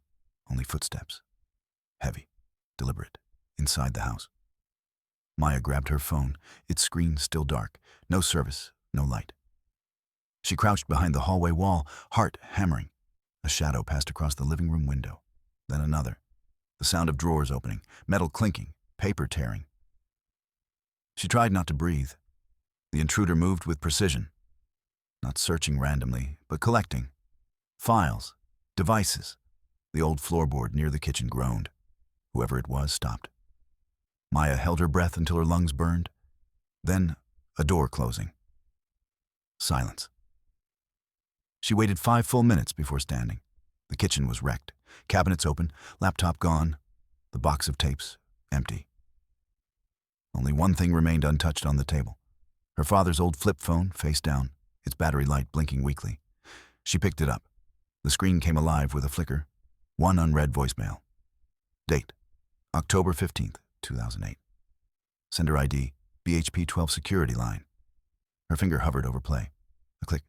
only footsteps. Heavy, deliberate, inside the house. Maya grabbed her phone, its screen still dark, no service, no light. She crouched behind the hallway wall, heart hammering. A shadow passed across the living room window, then another. The sound of drawers opening, metal clinking, paper tearing. She tried not to breathe. The intruder moved with precision, not searching randomly, but collecting. Files, devices. The old floorboard near the kitchen groaned. Whoever it was stopped. Maya held her breath until her lungs burned. Then, a door closing. Silence. She waited 5 full minutes before standing. The kitchen was wrecked. Cabinets open, laptop gone, the box of tapes empty. Only one thing remained untouched on the table. Her father's old flip phone, face down, its battery light blinking weakly. She picked it up. The screen came alive with a flicker. One unread voicemail. Date, October 15th, 2008. Sender ID, BHP 12 security line. Her finger hovered over play. A click,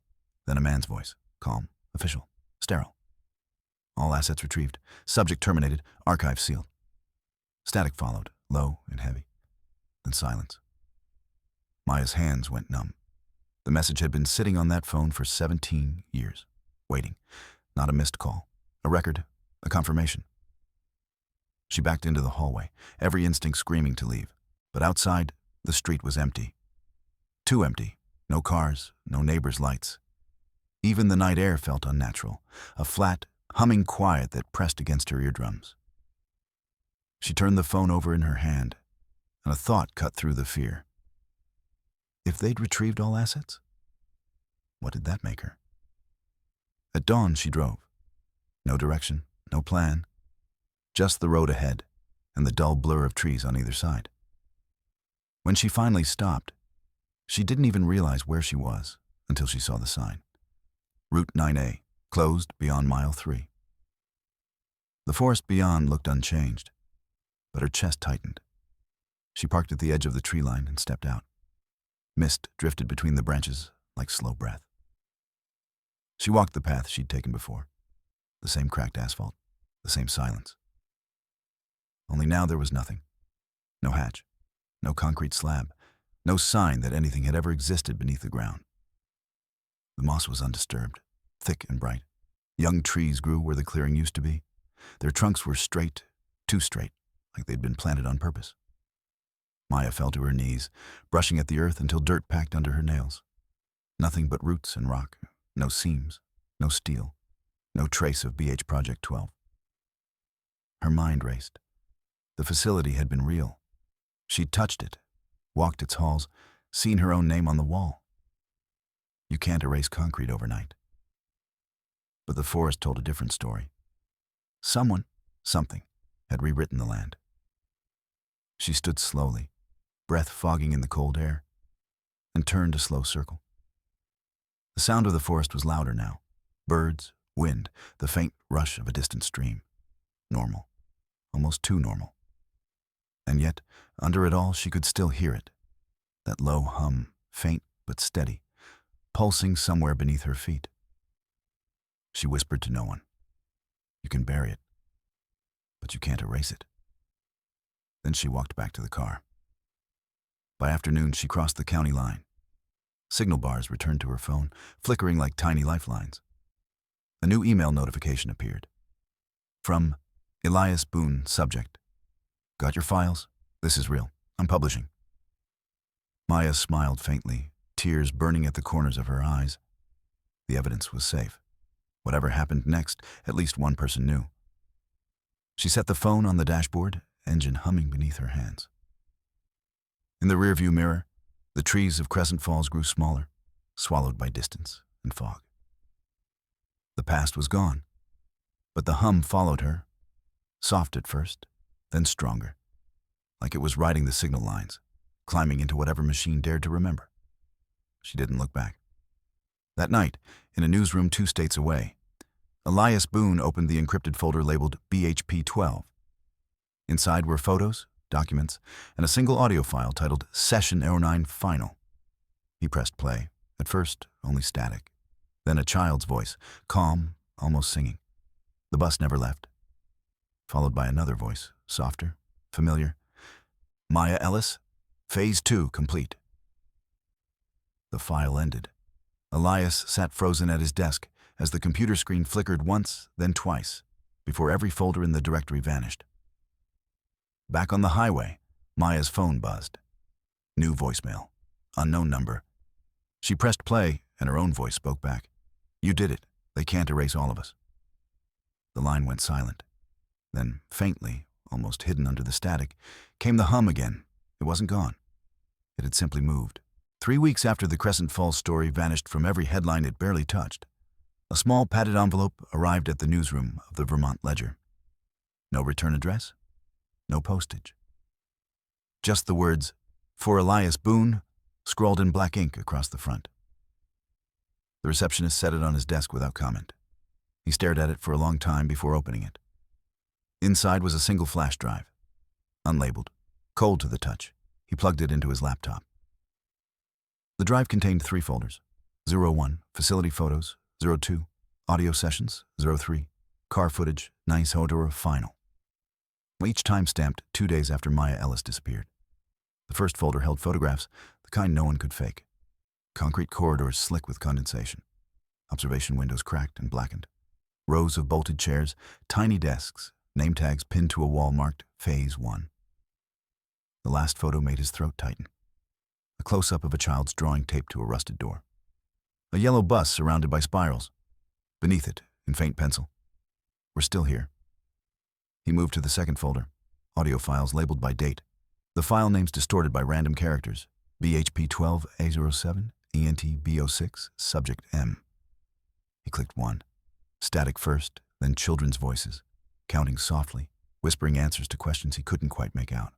then a man's voice. Calm, official, sterile. All assets retrieved. Subject terminated. Archive sealed. Static followed, low and heavy. Then silence. Maya's hands went numb. The message had been sitting on that phone for 17 years. Waiting. Not a missed call. A record. A confirmation. She backed into the hallway, every instinct screaming to leave. But outside, the street was empty. Too empty. No cars, no neighbors' lights. Even the night air felt unnatural, a flat, humming quiet that pressed against her eardrums. She turned the phone over in her hand, and a thought cut through the fear. If they'd retrieved all assets? What did that make her? At dawn, she drove. No direction, no plan. Just the road ahead, and the dull blur of trees on either side. When she finally stopped, she didn't even realize where she was until she saw the sign. Route 9A, closed beyond mile 3. The forest beyond looked unchanged, but her chest tightened. She parked at the edge of the tree line and stepped out. Mist drifted between the branches like slow breath. She walked the path she'd taken before. The same cracked asphalt, the same silence. Only now there was nothing. No hatch, no concrete slab, no sign that anything had ever existed beneath the ground. The moss was undisturbed, thick and bright. Young trees grew where the clearing used to be. Their trunks were straight, too straight, like they'd been planted on purpose. Maya fell to her knees, brushing at the earth until dirt packed under her nails. Nothing but roots and rock, no seams, no steel, no trace of BH Project 12. Her mind raced. The facility had been real. She'd touched it, walked its halls, seen her own name on the wall. You can't erase concrete overnight. But the forest told a different story. Someone, something, had rewritten the land. She stood slowly, breath fogging in the cold air, and turned a slow circle. The sound of the forest was louder now. Birds, wind, the faint rush of a distant stream. Normal. Almost too normal. And yet, under it all, she could still hear it. That low hum, faint but steady, pulsing somewhere beneath her feet. She whispered to no one. You can bury it, but you can't erase it. Then she walked back to the car. By afternoon, she crossed the county line. Signal bars returned to her phone, flickering like tiny lifelines. A new email notification appeared. From Elias Boone, subject. Got your files? This is real. I'm publishing. Maya smiled faintly, tears burning at the corners of her eyes. The evidence was safe. Whatever happened next, at least one person knew. She set the phone on the dashboard, engine humming beneath her hands. In the rearview mirror, the trees of Crescent Falls grew smaller, swallowed by distance and fog. The past was gone, but the hum followed her, soft at first, then stronger, like it was riding the signal lines, climbing into whatever machine dared to remember. She didn't look back. That night, in a newsroom 2 states away, Elias Boone opened the encrypted folder labeled BHP 12. Inside were photos, documents, and a single audio file titled Session 09 Final. He pressed play, at first only static, then a child's voice, calm, almost singing. The bus never left. Followed by another voice, softer, familiar. Maya Ellis, Phase 2 complete. The file ended. Elias sat frozen at his desk as the computer screen flickered once, then twice, before every folder in the directory vanished. Back on the highway, Maya's phone buzzed. New voicemail. Unknown number. She pressed play, and her own voice spoke back. You did it. They can't erase all of us. The line went silent. Then, faintly, almost hidden under the static, came the hum again. It wasn't gone. It had simply moved. 3 weeks after the Crescent Falls story vanished from every headline it barely touched, a small padded envelope arrived at the newsroom of the Vermont Ledger. No return address, no postage. Just the words, "For Elias Boone," scrawled in black ink across the front. The receptionist set it on his desk without comment. He stared at it for a long time before opening it. Inside was a single flash drive. Unlabeled, cold to the touch, he plugged it into his laptop. The drive contained 3 folders. 01, facility photos. 02, audio sessions. 03, car footage. Nice odor of final. Each time stamped 2 days after Maya Ellis disappeared. The first folder held photographs, the kind no one could fake. Concrete corridors slick with condensation. Observation windows cracked and blackened. Rows of bolted chairs, tiny desks, name tags pinned to a wall marked Phase 1. The last photo made his throat tighten. A close-up of a child's drawing taped to a rusted door. A yellow bus surrounded by spirals. Beneath it, in faint pencil, "We're still here." He moved to the second folder, audio files labeled by date. The file names distorted by random characters. BHP12A07, ENTB06, subject M. He clicked 1. Static first, then children's voices, counting softly, whispering answers to questions he couldn't quite make out.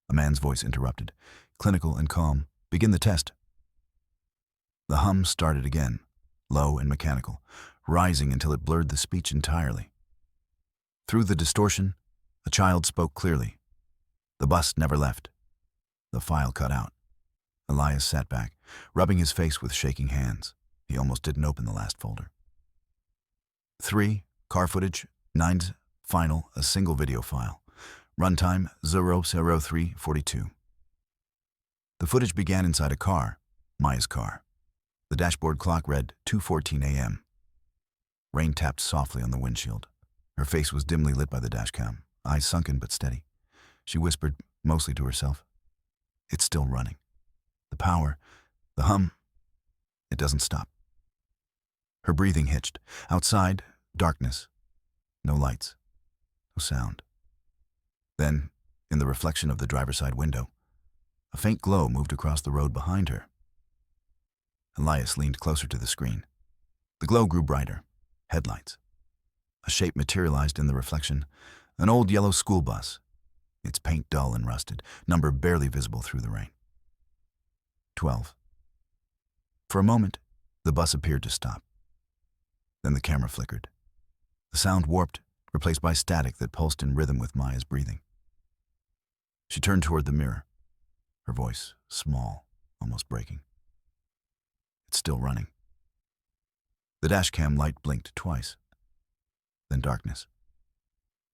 A man's voice interrupted, clinical and calm. "Begin the test." The hum started again, low and mechanical, rising until it blurred the speech entirely. Through the distortion, a child spoke clearly. The bus never left. The file cut out. Elias sat back, rubbing his face with shaking hands. He almost didn't open the last folder. 3, car footage. 9, final, a single video file. Runtime 00342. The footage began inside a car, Maya's car. The dashboard clock read 2:14 a.m. Rain tapped softly on the windshield. Her face was dimly lit by the dashcam, eyes sunken but steady. She whispered, mostly to herself, "It's still running. The power, the hum, it doesn't stop." Her breathing hitched. Outside, darkness. No lights. No sound. Then, in the reflection of the driver's side window, a faint glow moved across the road behind her. Elias leaned closer to the screen. The glow grew brighter. Headlights. A shape materialized in the reflection. An old yellow school bus. Its paint dull and rusted, number barely visible through the rain. 12. For a moment, the bus appeared to stop. Then the camera flickered. The sound warped, replaced by static that pulsed in rhythm with Maya's breathing. She turned toward the mirror, her voice small, almost breaking. "It's still running." The dashcam light blinked twice. Then darkness.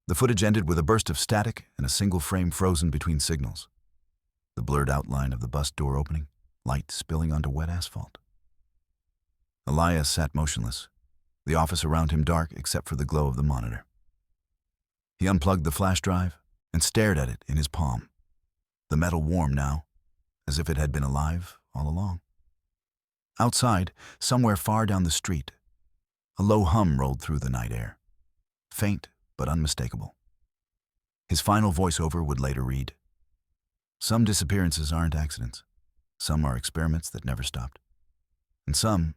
The footage ended with a burst of static and a single frame frozen between signals. The blurred outline of the bus door opening, light spilling onto wet asphalt. Elias sat motionless, the office around him dark except for the glow of the monitor. He unplugged the flash drive and stared at it in his palm, the metal warm now, as if it had been alive all along. Outside, somewhere far down the street, a low hum rolled through the night air, faint but unmistakable. His final voiceover would later read, "Some disappearances aren't accidents. Some are experiments that never stopped. And some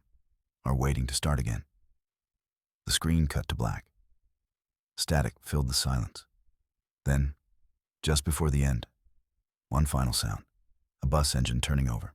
are waiting to start again." The screen cut to black. Static filled the silence. Then, just before the end, one final sound, a bus engine turning over.